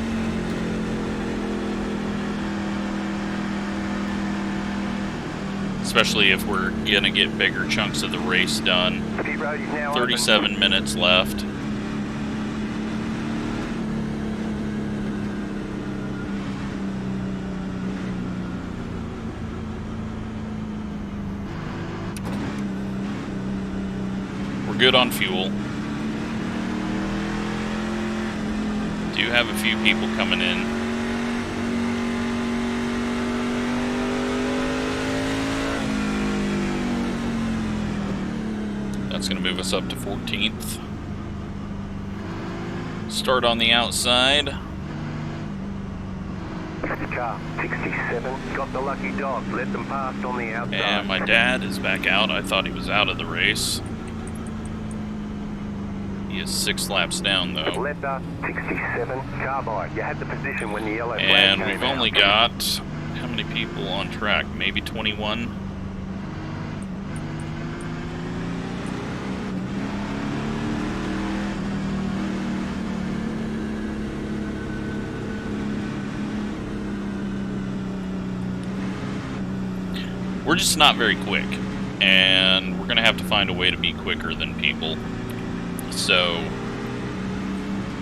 Especially if we're gonna get bigger chunks of the race done. 37 minutes left. We're good on fuel. Do have a few people coming in. That's going to move us up to 14th. Start on the outside. Car 67, got the lucky dog, let them past on the outside. And my dad is back out. I thought he was out of the race. He is 6 laps down, though. Letter 67, car by. You had the position when the yellow flag And came we've out. only got, how many people on track? Maybe 21? We're just not very quick, and we're going to have to find a way to be quicker than people. So,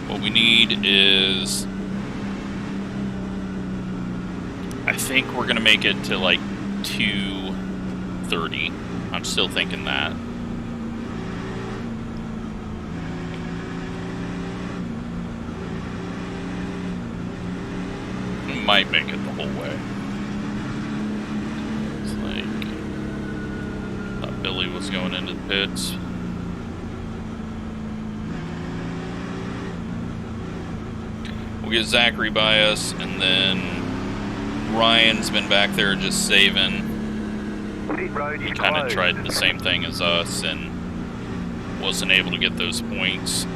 what we need is, I think we're going to make it to like 2:30. I'm still thinking that. We might make it the whole way. Billy was going into the pits. We'll get Zachary by us, and then Ryan's been back there just saving. He kind of tried the same thing as us and wasn't able to get those points.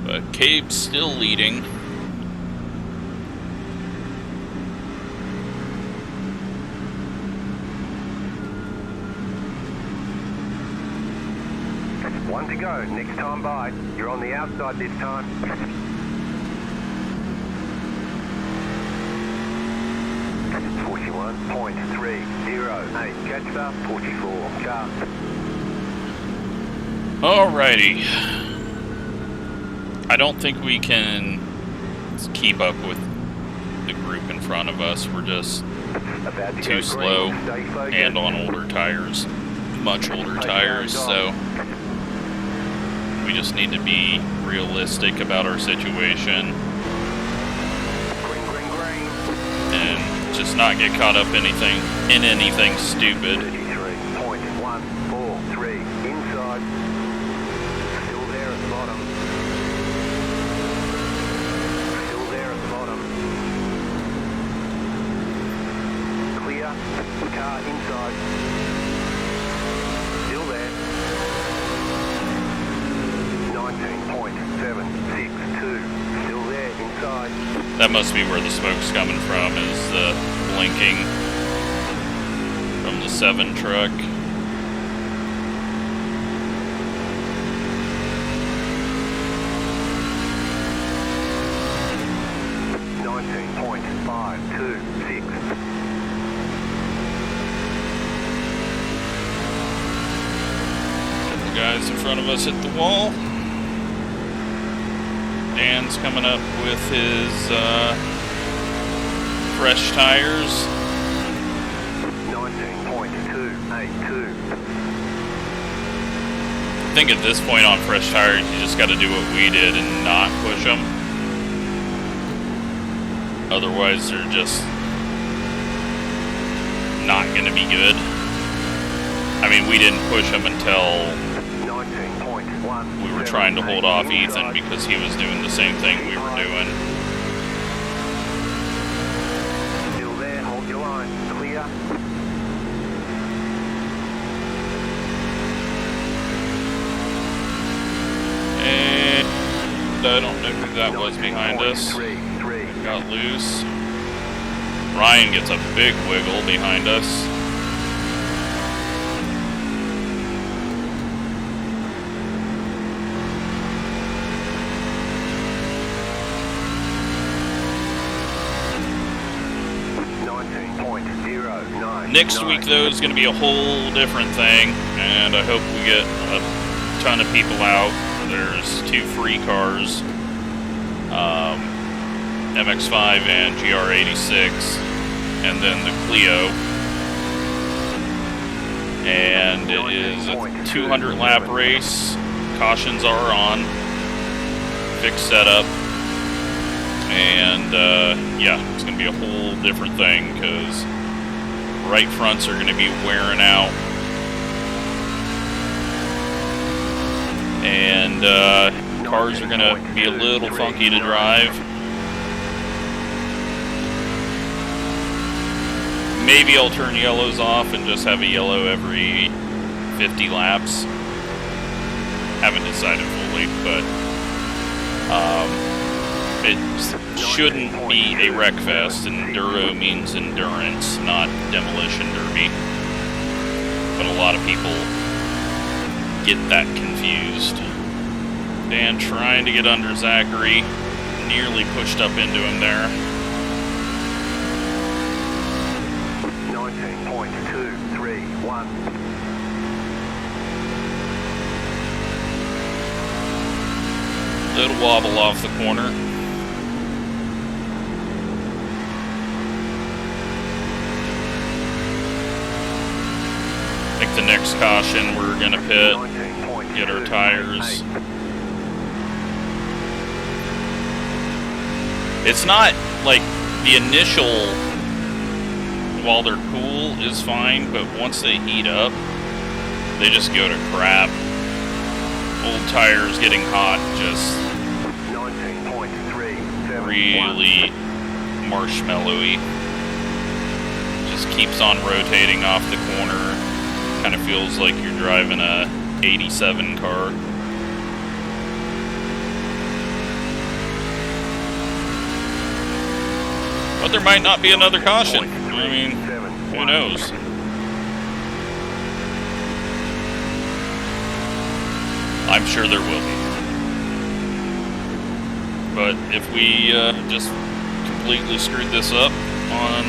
But Cabe's still leading. One to go, next time by. You're on the outside this time. 41.308. Catch up, 44. Car. Alrighty. I don't think we can keep up with the group in front of us. We're just too slow and on older tires, much older tires, so we just need to be realistic about our situation and just not get caught up in anything stupid. 33.143 inside. Still there at the bottom. Car inside. Still there. 19.762. Still there inside. That must be where the smoke's coming from, is the blinking from the 7 truck. Guys in front of us hit the wall. Dan's coming up with his fresh tires. 19.282. I think at this point on fresh tires, you just got to do what we did and not push them. Otherwise, they're just not going to be good. I mean, we didn't push them until we were trying to hold off Ethan because he was doing the same thing we were doing. Still there, hold your line, clear. And I don't know who that was behind us. It got loose. Ryan gets a big wiggle behind us. Next week, though, is going to be a whole different thing, and I hope we get a ton of people out. There's 2 free cars, MX-5 and GR86, and then the Clio. And it is a 200 lap race. Cautions are on. Fixed setup. And yeah, it's going to be a whole different thing because right fronts are going to be wearing out. And cars are going to be a little funky to drive. Maybe I'll turn yellows off and just have a yellow every 50 laps. Haven't decided fully, but it shouldn't be a wreck fest. Enduro means endurance, not demolition derby. But a lot of people get that confused. Dan trying to get under Zachary, nearly pushed up into him there. 19.231. Little wobble off the corner. I think the next caution we're going to pit, get our tires. It's not like the initial, while they're cool, is fine, but once they heat up, they just go to crap. Old tires getting hot just really marshmallowy. Just keeps on rotating off the corner. Kind of feels like you're driving a 87 car. But there might not be another caution. I mean, who knows? I'm sure there will be. But if we just completely screwed this up on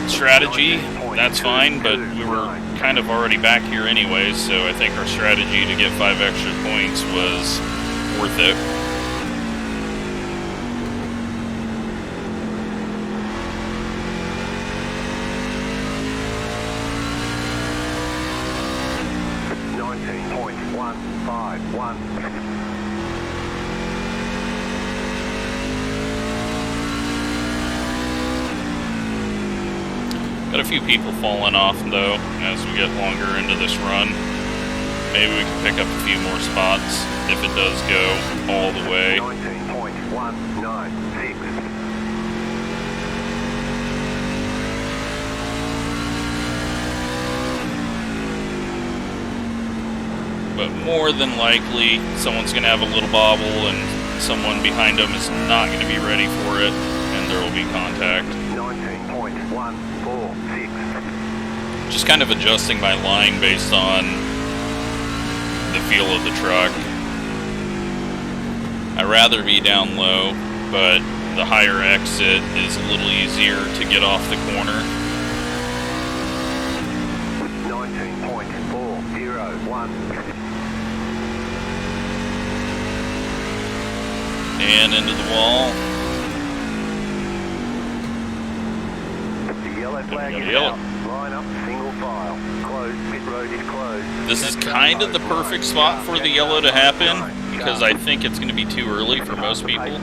strategy, that's fine, but we were kind of already back here anyways, so I think our strategy to get 5 extra points was worth it. Got a few people falling off though as we get longer into this run. Maybe we can pick up a few more spots if it does go all the way. 19.196. But more than likely, someone's going to have a little bobble and someone behind them is not going to be ready for it, and there will be contact. 19.146. Just kind of adjusting my line based on the feel of the truck. I'd rather be down low, but the higher exit is a little easier to get off the corner. 19.401. And into the wall. The yellow flag is out. Line up, single file. Closed, pit road is closed. This is kind of the perfect spot for the yellow to happen, because I think it's going to be too early for most people.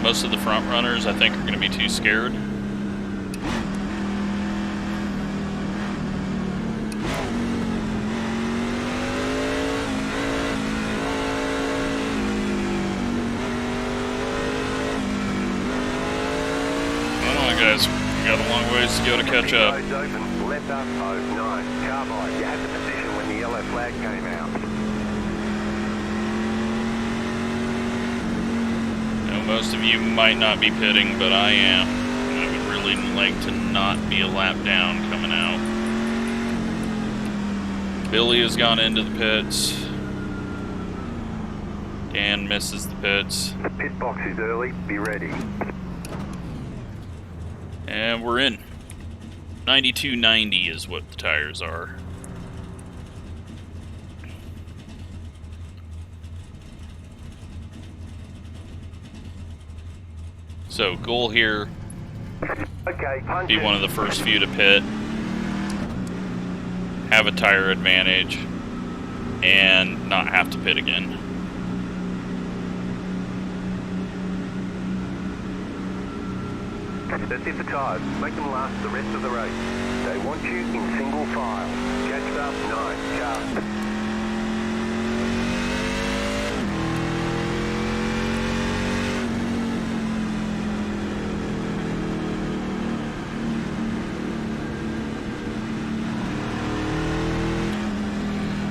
Most of the front runners, I think, are going to be too scared. Guys, we got a long ways to go to catch up. Roads open, left up, 09, carbide. You had the position when the yellow flag came out. Now, most of you might not be pitting, but I am. I would really like to not be a lap down coming out. Billy has gone into the pits. Dan misses the pits. The pit box is early, be ready. And we're in. 92.90 is what the tires are. So, goal here, Okay, punch Be it. one of the first few to pit. Have a tire advantage. And not have to pit again. That's it for tyres. Make them last the rest of the race. They want you in single file. Catch up, 9, car.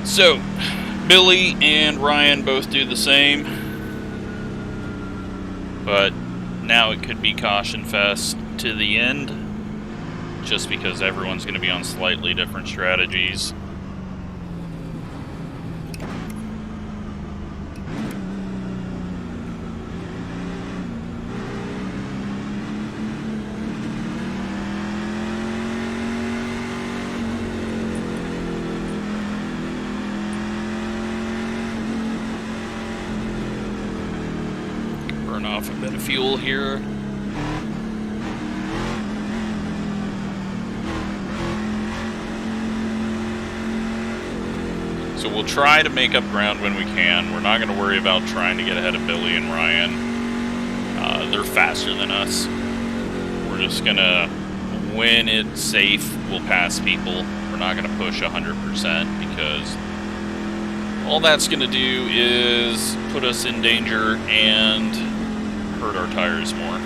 So, Billy and Ryan both do the same, but now it could be caution fest to the end, just because everyone's going to be on slightly different strategies. Burn off a bit of fuel here. So we'll try to make up ground when we can. We're not going to worry about trying to get ahead of Billy and Ryan. They're faster than us. We're just going to, when it's safe, we'll pass people. We're not going to push 100% because all that's going to do is put us in danger and hurt our tires more.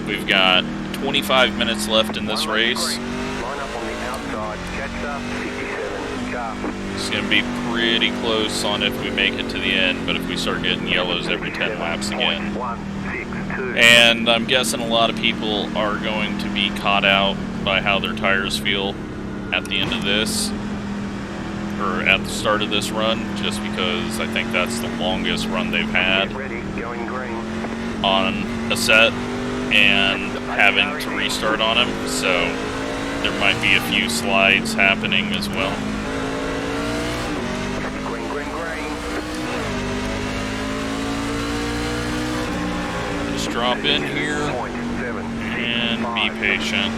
We've got 25 minutes left in this race. Line up on the outside. Catch up, 57, car. It's going to be pretty close on if we make it to the end, but if we start getting yellows every 10 laps again. 162. And I'm guessing a lot of people are going to be caught out by how their tires feel at the end of this, or at the start of this run, just because I think that's the longest run they've had Get ready, going green. on a set and having to restart on them, so there might be a few slides happening as well. Green, green, green. Just drop in here 0.7, and be patient.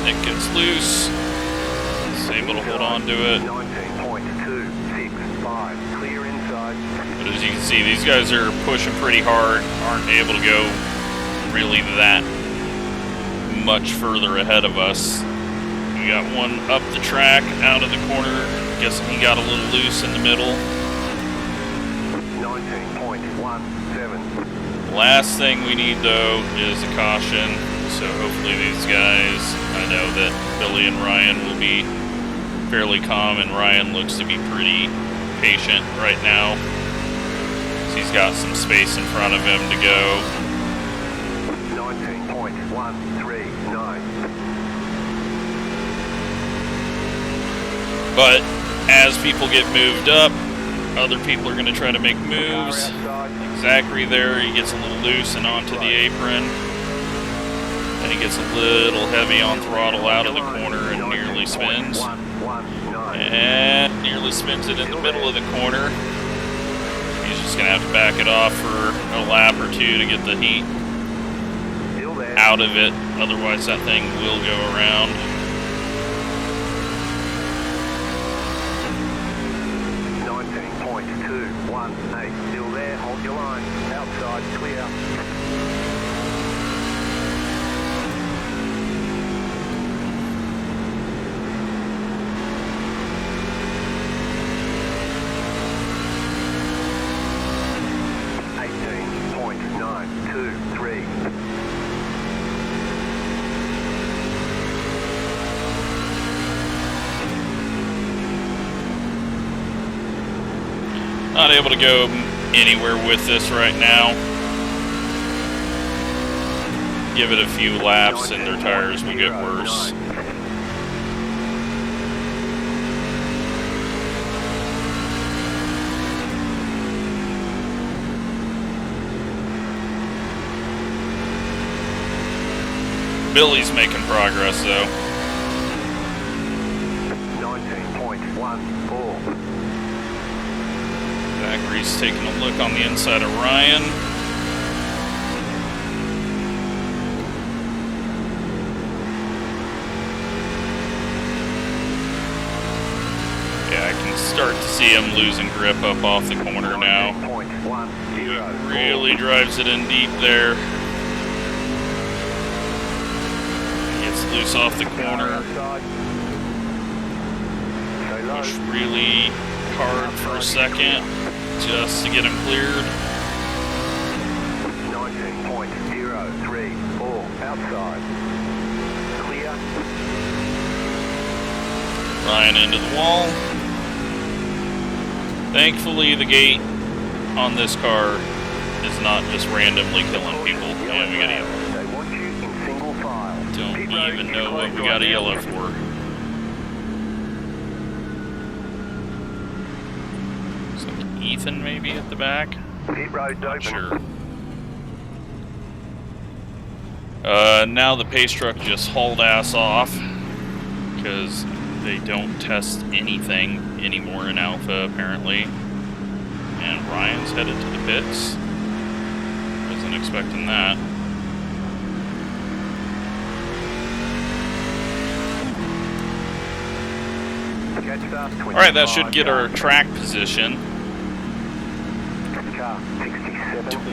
Nick gets loose. He's able to hold on to it. 19.265, clear inside. But as you can see, these guys are pushing pretty hard, aren't able to go really that much further ahead of us. We got one up the track, out of the corner. Guessing he got a little loose in the middle. 19.17. Last thing we need, though, is a caution. So hopefully these guys, I know that Billy and Ryan will be fairly calm, and Ryan looks to be pretty patient right now. So he's got some space in front of him to go. 19.139. But as people get moved up, other people are going to try to make moves. Zachary there, he gets a little loose and onto the apron. Then he gets a little heavy on throttle out of the corner and nearly spins. And nearly spins it in the middle of the corner. He's just going to have to back it off for a lap or two to get the heat out of it. Otherwise that thing will go around. 19.218, still there, hold your line. Outside, clear. Not able to go anywhere with this right now. Give it a few laps and their tires will get worse. Billy's making progress, though. 19.14. Zachary's taking a look on the inside of Ryan. Yeah, I can start to see him losing grip up off the corner now. He really drives it in deep there. Gets loose off the corner. Push really hard for a second just to get him cleared. 19.034 outside. Clear. Ryan into the wall. Thankfully, the gate on this car is not just randomly killing people. Yeah, we got a yellow. They want you in single file. Don't even know what we got a yellow for. Looks like Ethan maybe at the back. Pit road's Not open. sure. Now the pace truck just hauled ass off because they don't test anything anymore in Alpha, apparently. And Ryan's headed to the pits. Wasn't expecting that. Alright, that should get our track position.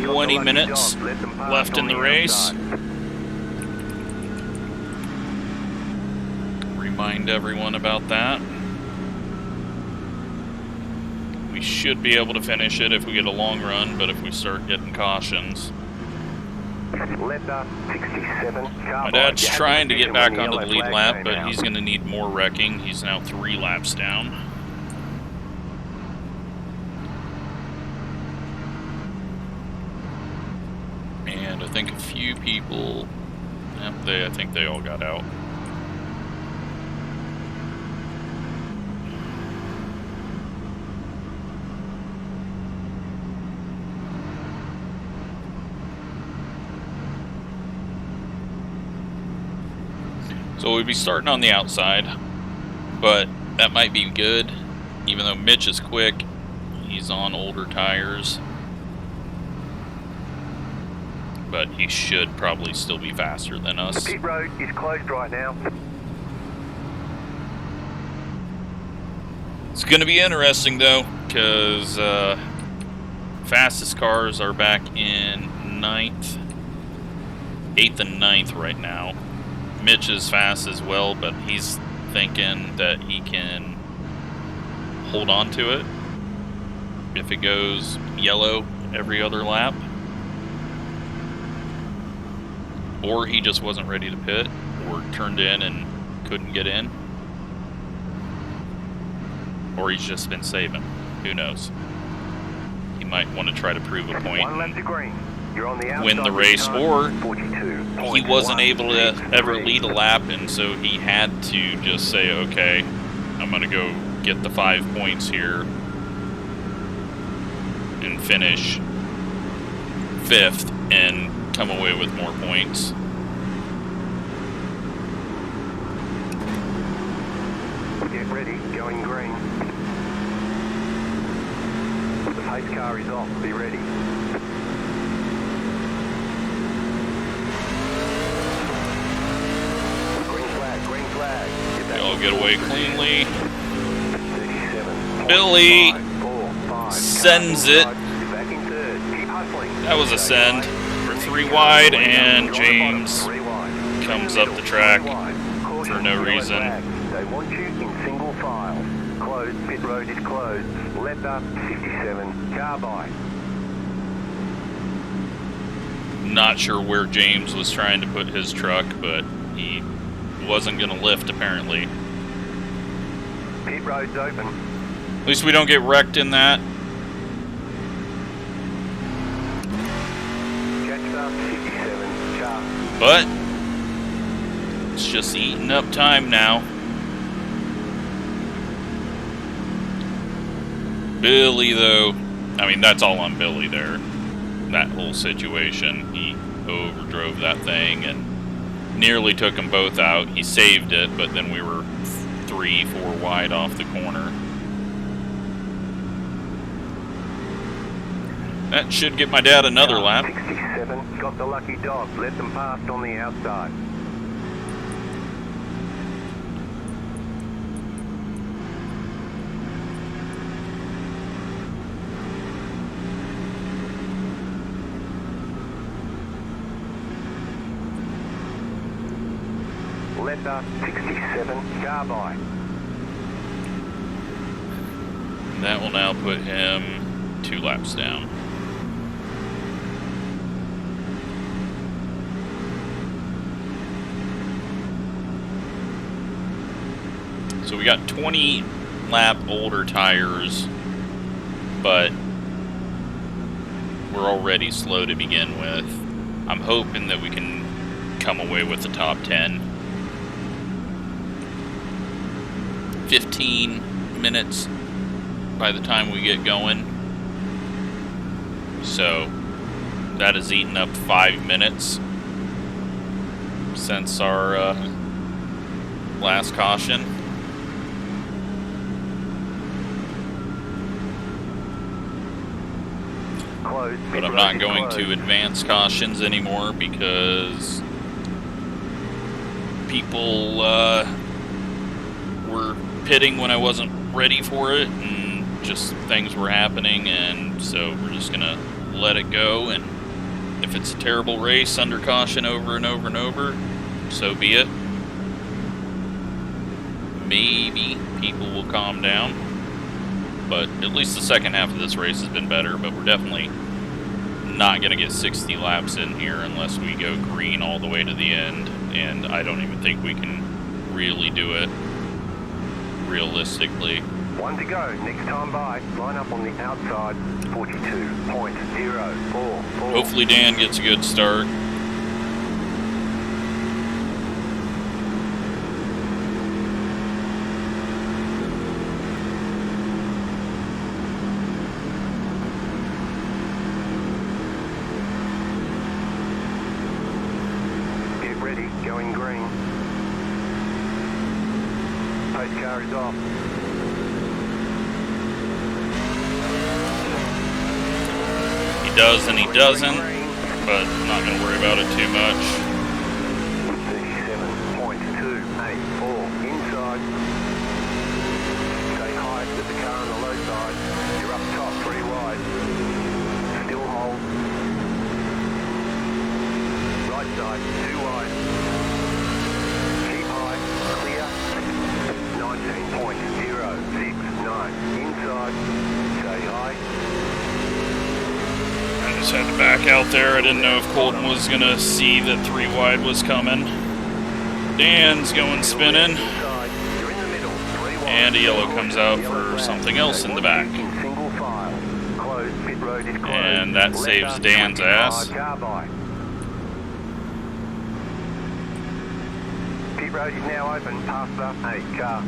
20 minutes left in the race. Remind everyone about that. We should be able to finish it if we get a long run, but if we start getting cautions. My dad's trying to get back onto the lead lap, but he's going to need more wrecking. He's now 3 laps down. And I think a few people, I think they all got out. So we'd be starting on the outside, but that might be good, even though Mitch is quick. He's on older tires, but he should probably still be faster than us. The pit road is closed right now. It's going to be interesting though, because fastest cars are back in 8th and 9th right now. Mitch is fast as well, but he's thinking that he can hold on to it if it goes yellow every other lap. Or he just wasn't ready to pit, or turned in and couldn't get in. Or he's just been saving. Who knows? He might want to try to prove a point. 1 lap to green. You're on the Win the race, or 42. he wasn't able to ever lead a lap, and so he had to just say, okay, I'm going to go get the 5 points here and finish 5th and come away with more points. Get ready, going green. The pace car is off, be ready. Green flag. They all get away cleanly. 37. Billy 5, 4, 5. sends it. Back in third. Keep hustling. That was a send. We're 3 wide, and James 3 wide. comes up the track Caution, for no yellow reason. flag. They want you in single file. Closed, pit road is closed. Left up, 57, car by. Not sure where James was trying to put his truck, but he wasn't going to lift, apparently. Pit road's open. At least we don't get wrecked in that. Jetstar, 57, car. But it's just eating up time now. Billy, though, I mean, that's all on Billy there. That whole situation. He overdrove that thing and Nearly took them both out. He saved it, but then we were 3-4 wide off the corner. That should get my dad another lap. 67, got the lucky dog. Let them past on the outside. Letter 67, car by. That will now put him 2 laps down. So we got 20 lap older tires, but we're already slow to begin with. I'm hoping that we can come away with the top 10. 15 minutes by the time we get going. So that has eaten up 5 minutes since our last caution. But I'm not going to advance cautions anymore because people were pitting when I wasn't ready for it, and just things were happening, and so we're just gonna let it go. And if it's a terrible race under caution over and over and over, so be it. Maybe people will calm down, but at least the second half of this race has been better. But we're definitely not gonna get 60 laps in here unless we go green all the way to the end, and I don't even think we can really do it realistically. 1 to go, next time by. Line up on the outside, 42.044. Hopefully Dan gets a good start. Get ready, going green. Pace car is off. He does and he doesn't, but I'm not going to worry about it too much. 37.284 inside. Stay high with the car on the low side. You're up top, 3 wide. Still hold. Right side, 2 wide. Keep high, clear. 19.069 inside. Stay high. I just had to back out there. I didn't know if Colton was going to see that 3 wide was coming. Dan's going spinning. And a yellow comes out for something else in the back. And that saves Dan's ass. Pit road is now open, past the 8 car.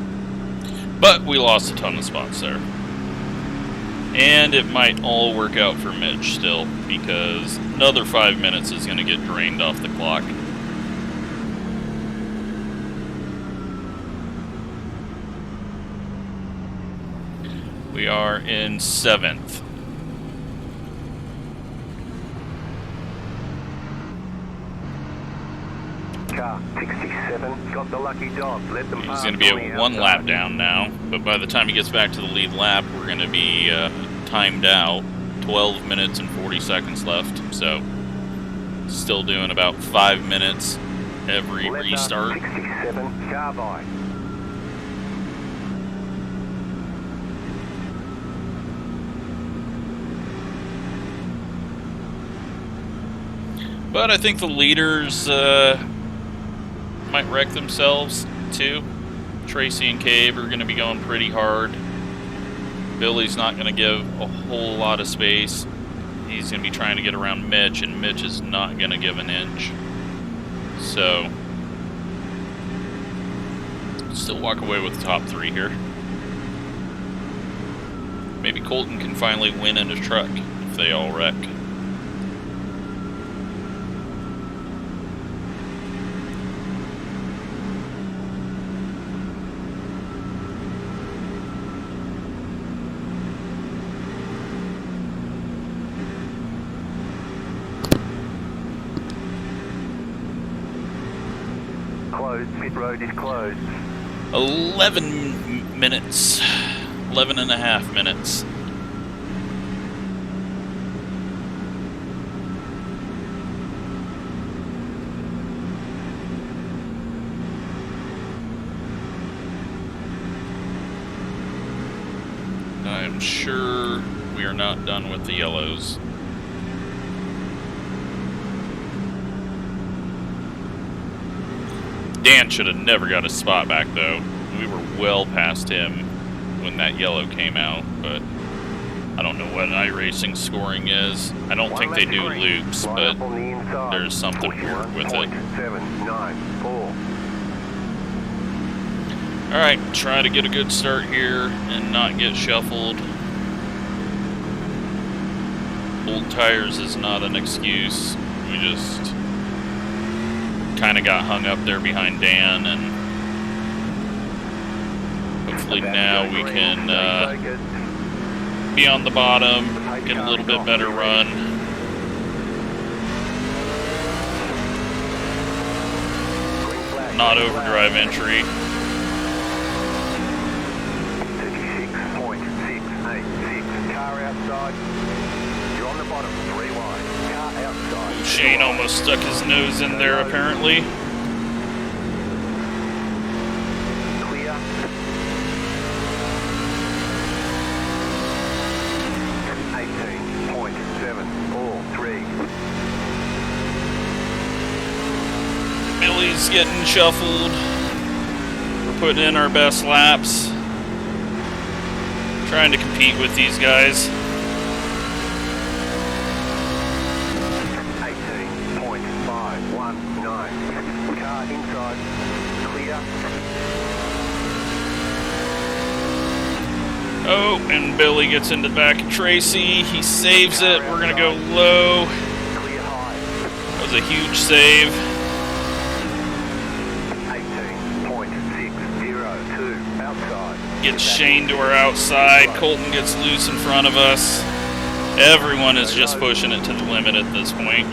But we lost a ton of spots there. And it might all work out for Mitch still, because another 5 minutes is going to get drained off the clock. We are in 7th. Car 67, got the lucky dog. Let them He's going to be at 1 lap down now, but by the time he gets back to the lead lap, we're going to be timed out. 12 minutes and 40 seconds left, so still doing about 5 minutes every restart. 67, car by. But I think the leaders might wreck themselves too. Tracy and Cave are going to be going pretty hard. Billy's not going to give a whole lot of space. He's going to be trying to get around Mitch, and Mitch is not going to give an inch. So, still walk away with the top 3 here. Maybe Colton can finally win in his truck if they all wreck. road is closed. 11 minutes. 11 and a half minutes. I'm sure we are not done with the yellows. Dan should have never got a spot back though. We were well past him when that yellow came out, but I don't know what iRacing scoring is. I don't think they do loops, but there's something weird with it. 794. Alright, try to get a good start here and not get shuffled. Old tires is not an excuse. We just kind of got hung up there behind Dan, and hopefully now we can be on the bottom, get a little bit better run. Not overdrive entry. 36.686. Car outside. You're on the bottom, 3 wide. Car outside. Shane almost stuck his nose in there apparently. Clear. 18.743. Billy's getting shuffled. We're putting in our best laps. Trying to compete with these guys. 18.519. Car inside. Clear. Oh, and Billy gets into the back of Tracy. He saves it. We're going to go low. Clear high. That was a huge save. 18.602. Outside. Gets Shane to our outside. Colton gets loose in front of us. Everyone is just pushing it to the limit at this point.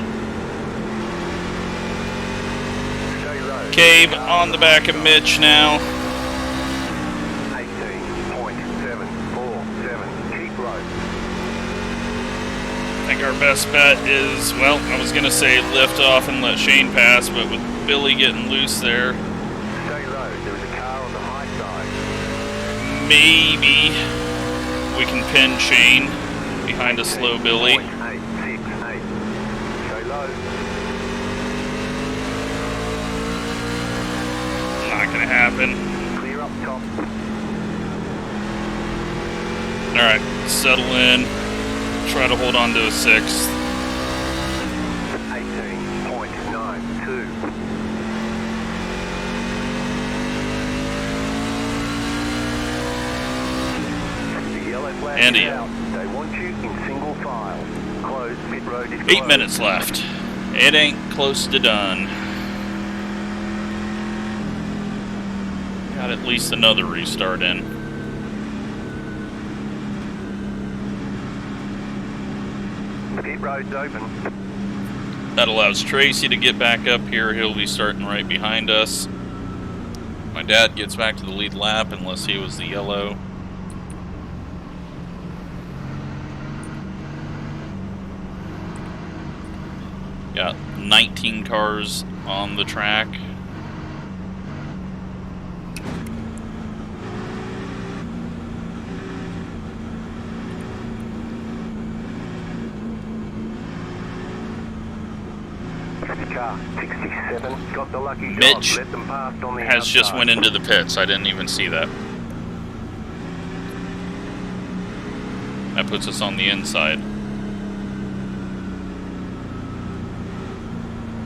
Cabe on the back of Mitch now. 18.747. Keep low. I think our best bet is, well, I was going to say lift off and let Shane pass, but with Billy getting loose there, Stay low. There is a car on the high side. maybe we can pin Shane behind a slow Billy. 18.868. Stay low. Not going to happen. Clear up top. Alright, settle in. Try to hold on to a sixth. 18.92. The yellow flag Andy. is out. They want you in single file. Closed. Pit road is 8 closed. minutes left. It ain't close to done. Got at least another restart in. Pit road's open. That allows Tracy to get back up here. He'll be starting right behind us. My dad gets back to the lead lap unless he was the yellow. Got 19 cars on the track. Car 67 got the lucky job. Mitch Let them past on the has just outside. went into the pits. I didn't even see that. That puts us on the inside.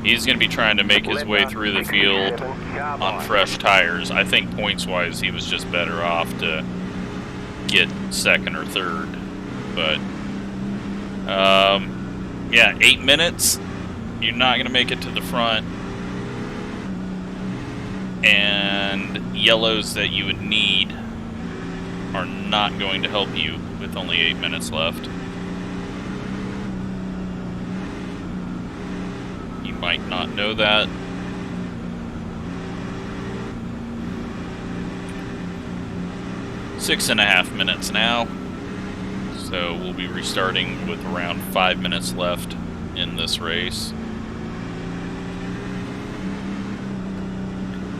He's going to be trying to make his way through the field on fresh tires. I think points-wise, he was just better off to get second or third. But, yeah, 8 minutes. You're not going to make it to the front. And yellows that you would need are not going to help you with only 8 minutes left. You might not know that. 6.5 minutes now. So we'll be restarting with around 5 minutes left in this race.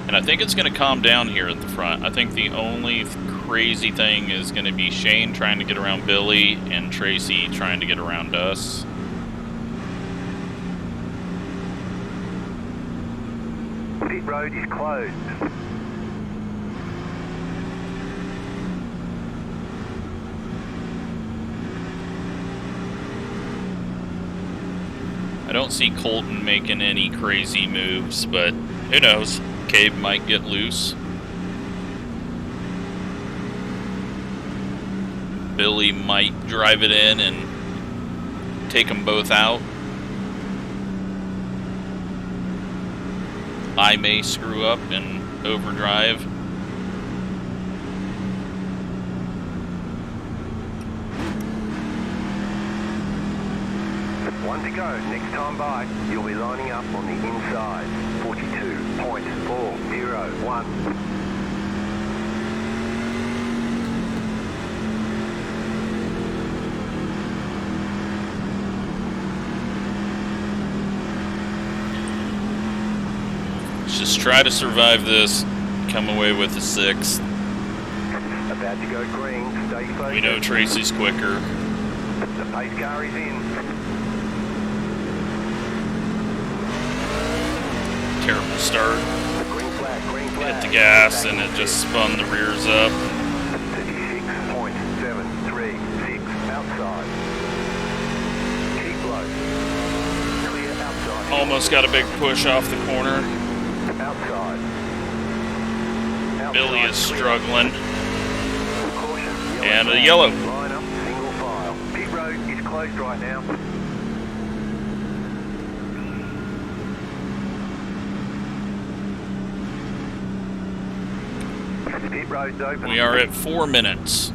And I think it's going to calm down here at the front. I think the only crazy thing is going to be Shane trying to get around Billy and Tracy trying to get around us. Pit road is closed. I don't see Colton making any crazy moves, but who knows? Cave might get loose. Billy might drive it in and take them both out. I may screw up and overdrive. One to go. Next time by, you'll be lining up on the inside. 42.401. Let's just try to survive this. Come away with a 6th. About to go green. Stay focused. We know Tracy's quicker. The pace car is in. Terrible start. Green flag, green flag. Hit the gas and it just spun the rears up. 36.736 outside. Keep low. Clear outside. Almost got a big push off the corner. Outside. Billy is struggling. Caution. And a yellow. Line up, single file. Pit road is closed right now. Pit road's open. We are at 4 minutes.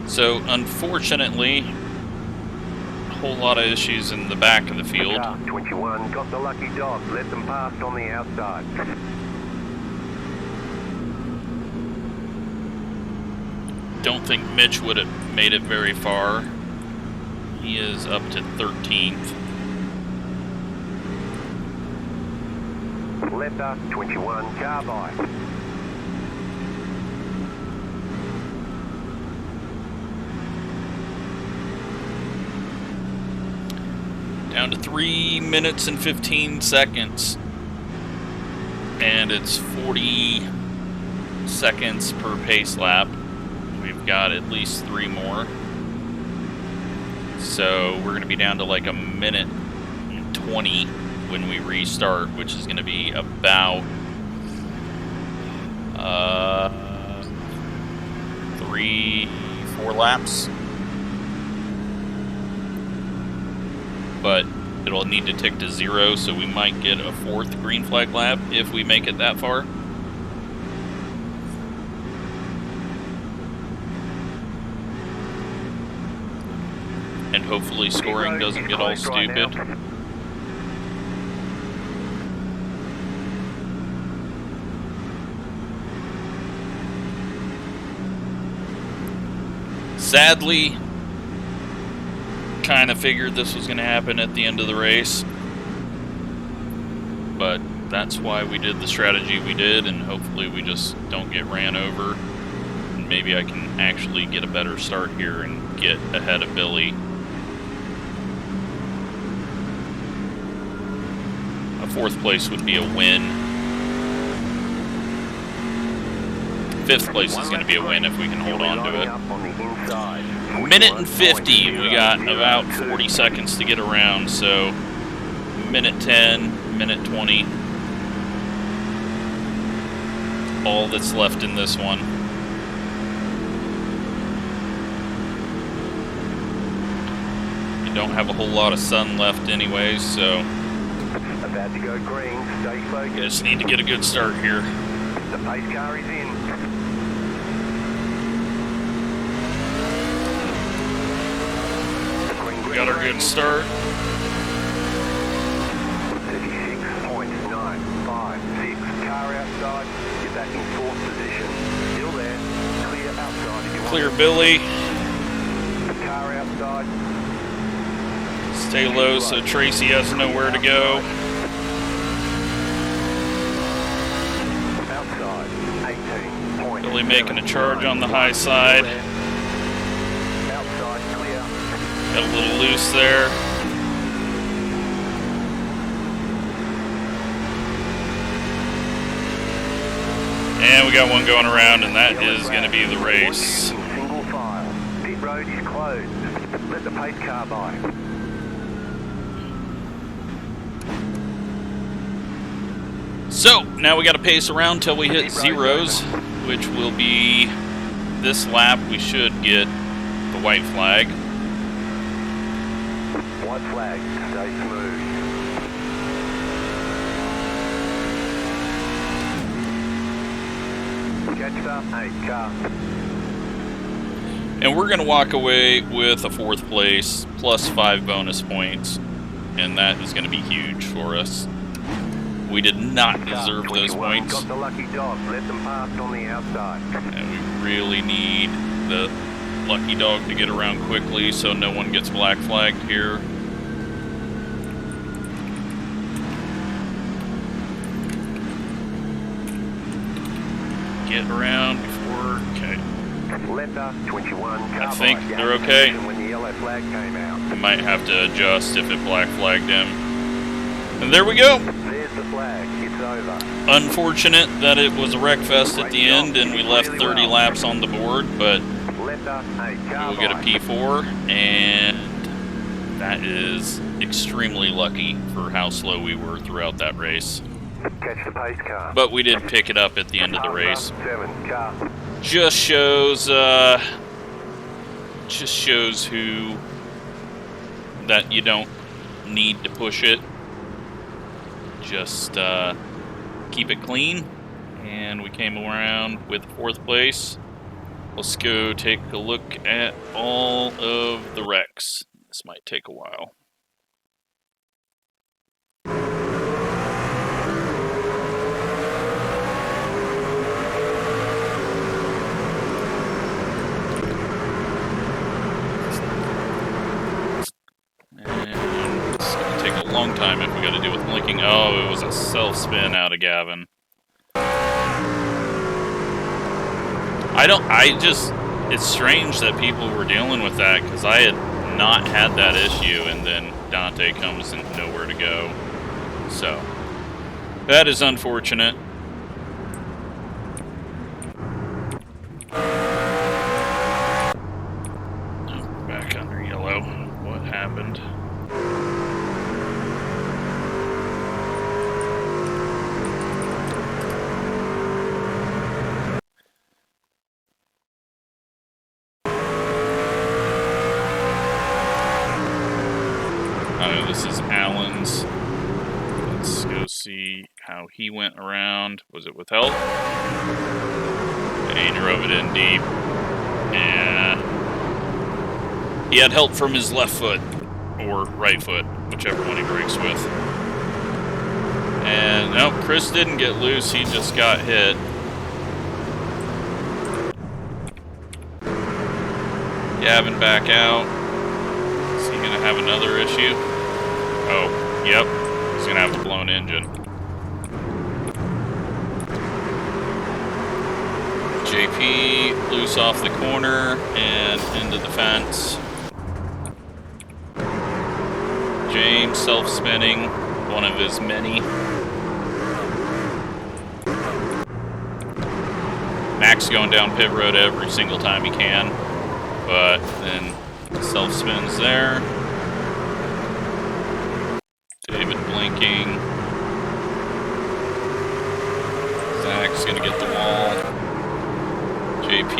So, unfortunately, a whole lot of issues in the back of the field. Car 21 got the lucky dog. Let them past on the outside. Don't think Mitch would have made it very far. He is up to 13th. Left up 21 car by. Down to 3 minutes and 15 seconds. And it's 40 seconds per pace lap. We've got at least 3 more. So we're going to be down to like a minute and 20 when we restart, which is going to be about 3-4 laps. But it'll need to tick to 0, so we might get a 4th green flag lap if we make it that far. And hopefully scoring doesn't get all stupid. Sadly, kind of figured this was going to happen at the end of the race, but that's why we did the strategy we did, and hopefully we just don't get ran over, and maybe I can actually get a better start here and get ahead of Billy. A 4th place would be a win. 5th place is going to be a win if we can hold on to it. Minute and 50, we got about 40 seconds to get around, so minute 10, minute 20, all that's left in this one. You don't have a whole lot of sun left anyways, so About to go green. Stay focused. Just need to get a good start here. The pace car is in. We got our good start. 36.956. Car outside. Get back in fourth position. Still there. Clear outside if you want. Clear Billy. Car outside. Stay low so Tracy has to know where to go. Outside. 18. Billy making a charge on the high side. Outside clear. Got a little loose there. And we got one going around, and that is going to be the race. Single file. Pit road is closed. Let the pace car by. So, now we got to pace around till we hit zeros, which will be this lap. We should get the white flag. White flag. Stay smooth. Catch up, 8 car. And we're going to walk away with a 4th place, plus 5 bonus points. And that is going to be huge for us. We did not deserve those points. Got the lucky dog. Let them pass on the outside. And we really need the lucky dog to get around quickly so no one gets black flagged here. Get around before, okay. Letter 21 car. I think they're okay. When the yellow flag came out. We might have to adjust if it black flagged him. And there we go. There's the flag. It's over. Unfortunate that it was a wreck fest at the end and we left 30 laps on the board, but Letter 8 car. we'll get a P4, and that is extremely lucky for how slow we were throughout that race. Catch the pace car. But we did pick it up at the end of the race. 7 car. Just shows who that you don't need to push it. Just keep it clean, and we came around with 4th place. Let's go take a look at all of the wrecks. This might take a while. Long time if we got to do with linking. Oh, it was a self-spin out of Gavin. It's strange that people were dealing with that, because I had not had that issue, and then Dante comes and nowhere to go. So, that is unfortunate. Oh, back under yellow. What happened? This is Alan's. Let's go see how he went around. Was it with help? And he drove it in deep. And he had help from his left foot, or right foot, whichever one he brakes with. And no, Chris didn't get loose, he just got hit. Gavin back out. Is he gonna have another issue? Oh, yep. He's gonna have a blown engine. JP loose off the corner and into the fence. James self-spinning, one of his many. Max going down pit road every single time he can, but then self-spins there. David blinking. Zach's gonna get the wall. JP,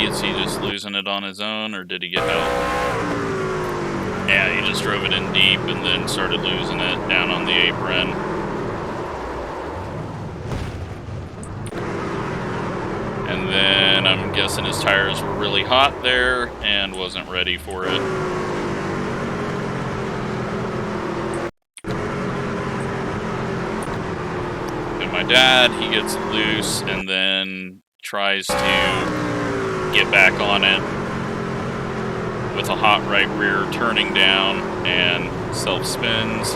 is he just losing it on his own, or did he get help? Yeah, he just drove it in deep and then started losing it down on the apron. I'm guessing his tires were really hot there and wasn't ready for it. And my dad, he gets loose and then tries to get back on it with a hot right rear, turning down, and self-spins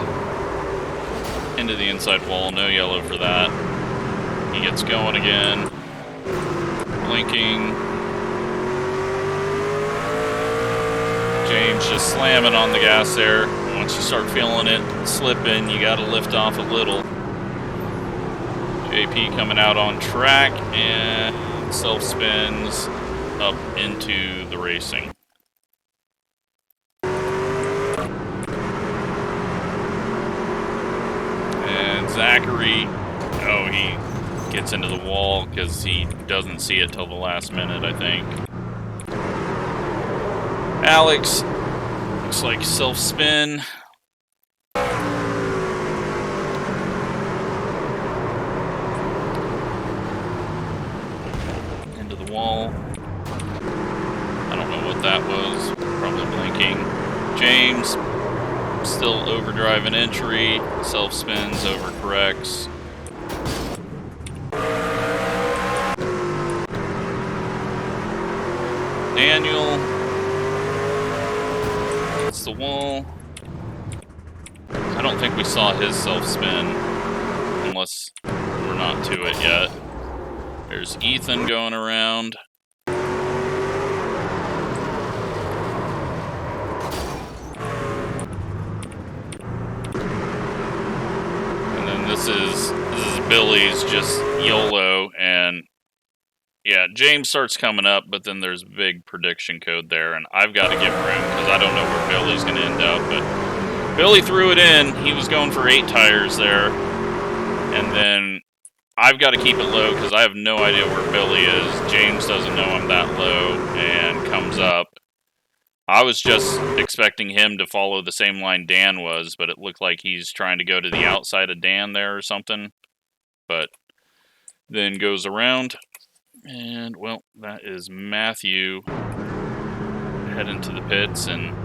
into the inside wall. No yellow for that. He gets going again, blinking. James just slamming on the gas there. Once you start feeling it slipping, you gotta lift off a little. JP coming out on track and self-spins up into the racing. And Zachary, oh, he gets into the wall because he doesn't see it till the last minute, I think. Alex, looks like self-spin. Into the wall. I don't know what that was. Probably blinking. James, still overdriving entry. Self-spins, overcorrects. Daniel hits the wall. I don't think we saw his self-spin, unless we're not to it yet. There's Ethan going around. And then this is Billy's just YOLO, and yeah, James starts coming up, but then there's big prediction code there, and I've got to give room because I don't know where Billy's going to end up. But Billy threw it in. He was going for 8 tires there, and then I've got to keep it low because I have no idea where Billy is. James doesn't know I'm that low and comes up. I was just expecting him to follow the same line Dan was, but it looked like he's trying to go to the outside of Dan there or something. But then goes around. And, well, that is Matthew heading to the pits, and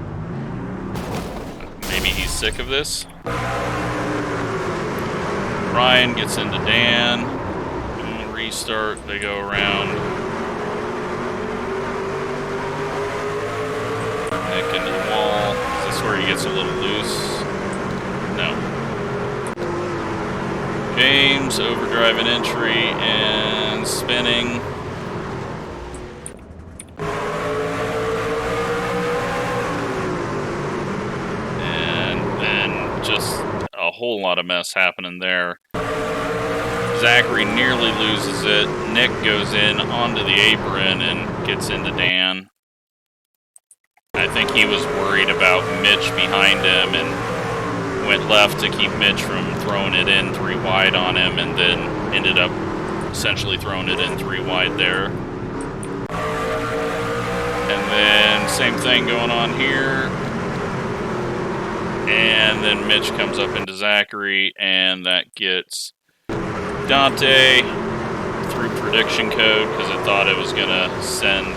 maybe he's sick of this. Ryan gets into Dan. And restart, they go around. Nick into the wall. Is this where he gets a little loose? No. James overdriving entry and spinning. And then just a whole lot of mess happening there. Zachary nearly loses it. Nick goes in onto the apron and gets into Dan. I think he was worried about Mitch behind him and went left to keep Mitch from throwing it in 3 wide on him, and then ended up essentially throwing it in 3 wide there. And then same thing going on here. And then Mitch comes up into Zachary, and that gets Dante through prediction code because it thought it was going to send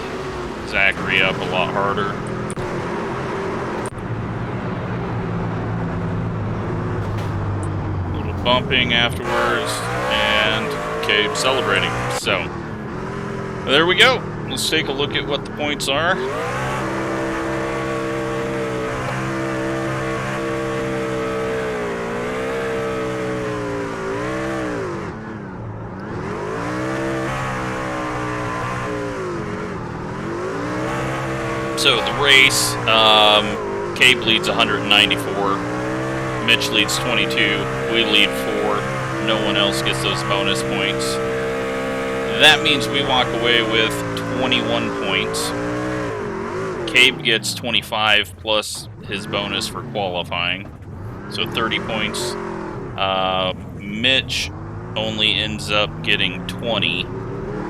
Zachary up a lot harder. Bumping afterwards, and Cabe celebrating. So, there we go. Let's take a look at what the points are. So, the race, Cabe leads 194. Mitch leads 22, we lead 4, no one else gets those bonus points. That means we walk away with 21 points. Cabe gets 25 plus his bonus for qualifying, so 30 points. Mitch only ends up getting 20.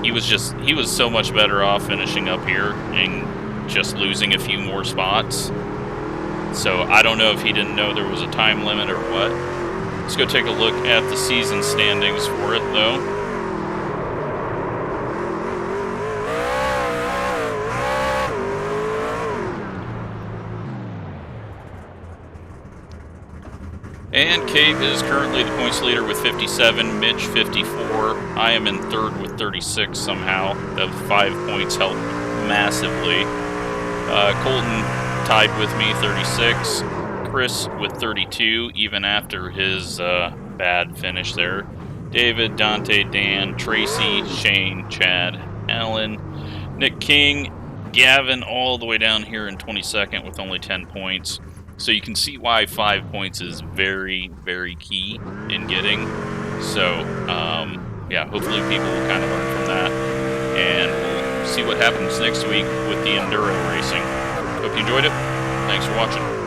He was so much better off finishing up here and just losing a few more spots. So I don't know if he didn't know there was a time limit or what. Let's go take a look at the season standings for it, though. And Cape is currently the points leader with 57, Mitch 54. I am in third with 36 somehow. The 5 points helped massively. Colton tied with me, 36. Chris with 32, even after his bad finish there. David, Dante, Dan, Tracy, Shane, Chad, Alan, Nick King, Gavin, all the way down here in 22nd with only 10 points. So you can see why 5 points is very, very key in getting. So, yeah, hopefully people will kind of learn from that. And we'll see what happens next week with the Enduro racing. Hope you enjoyed it. Thanks for watching.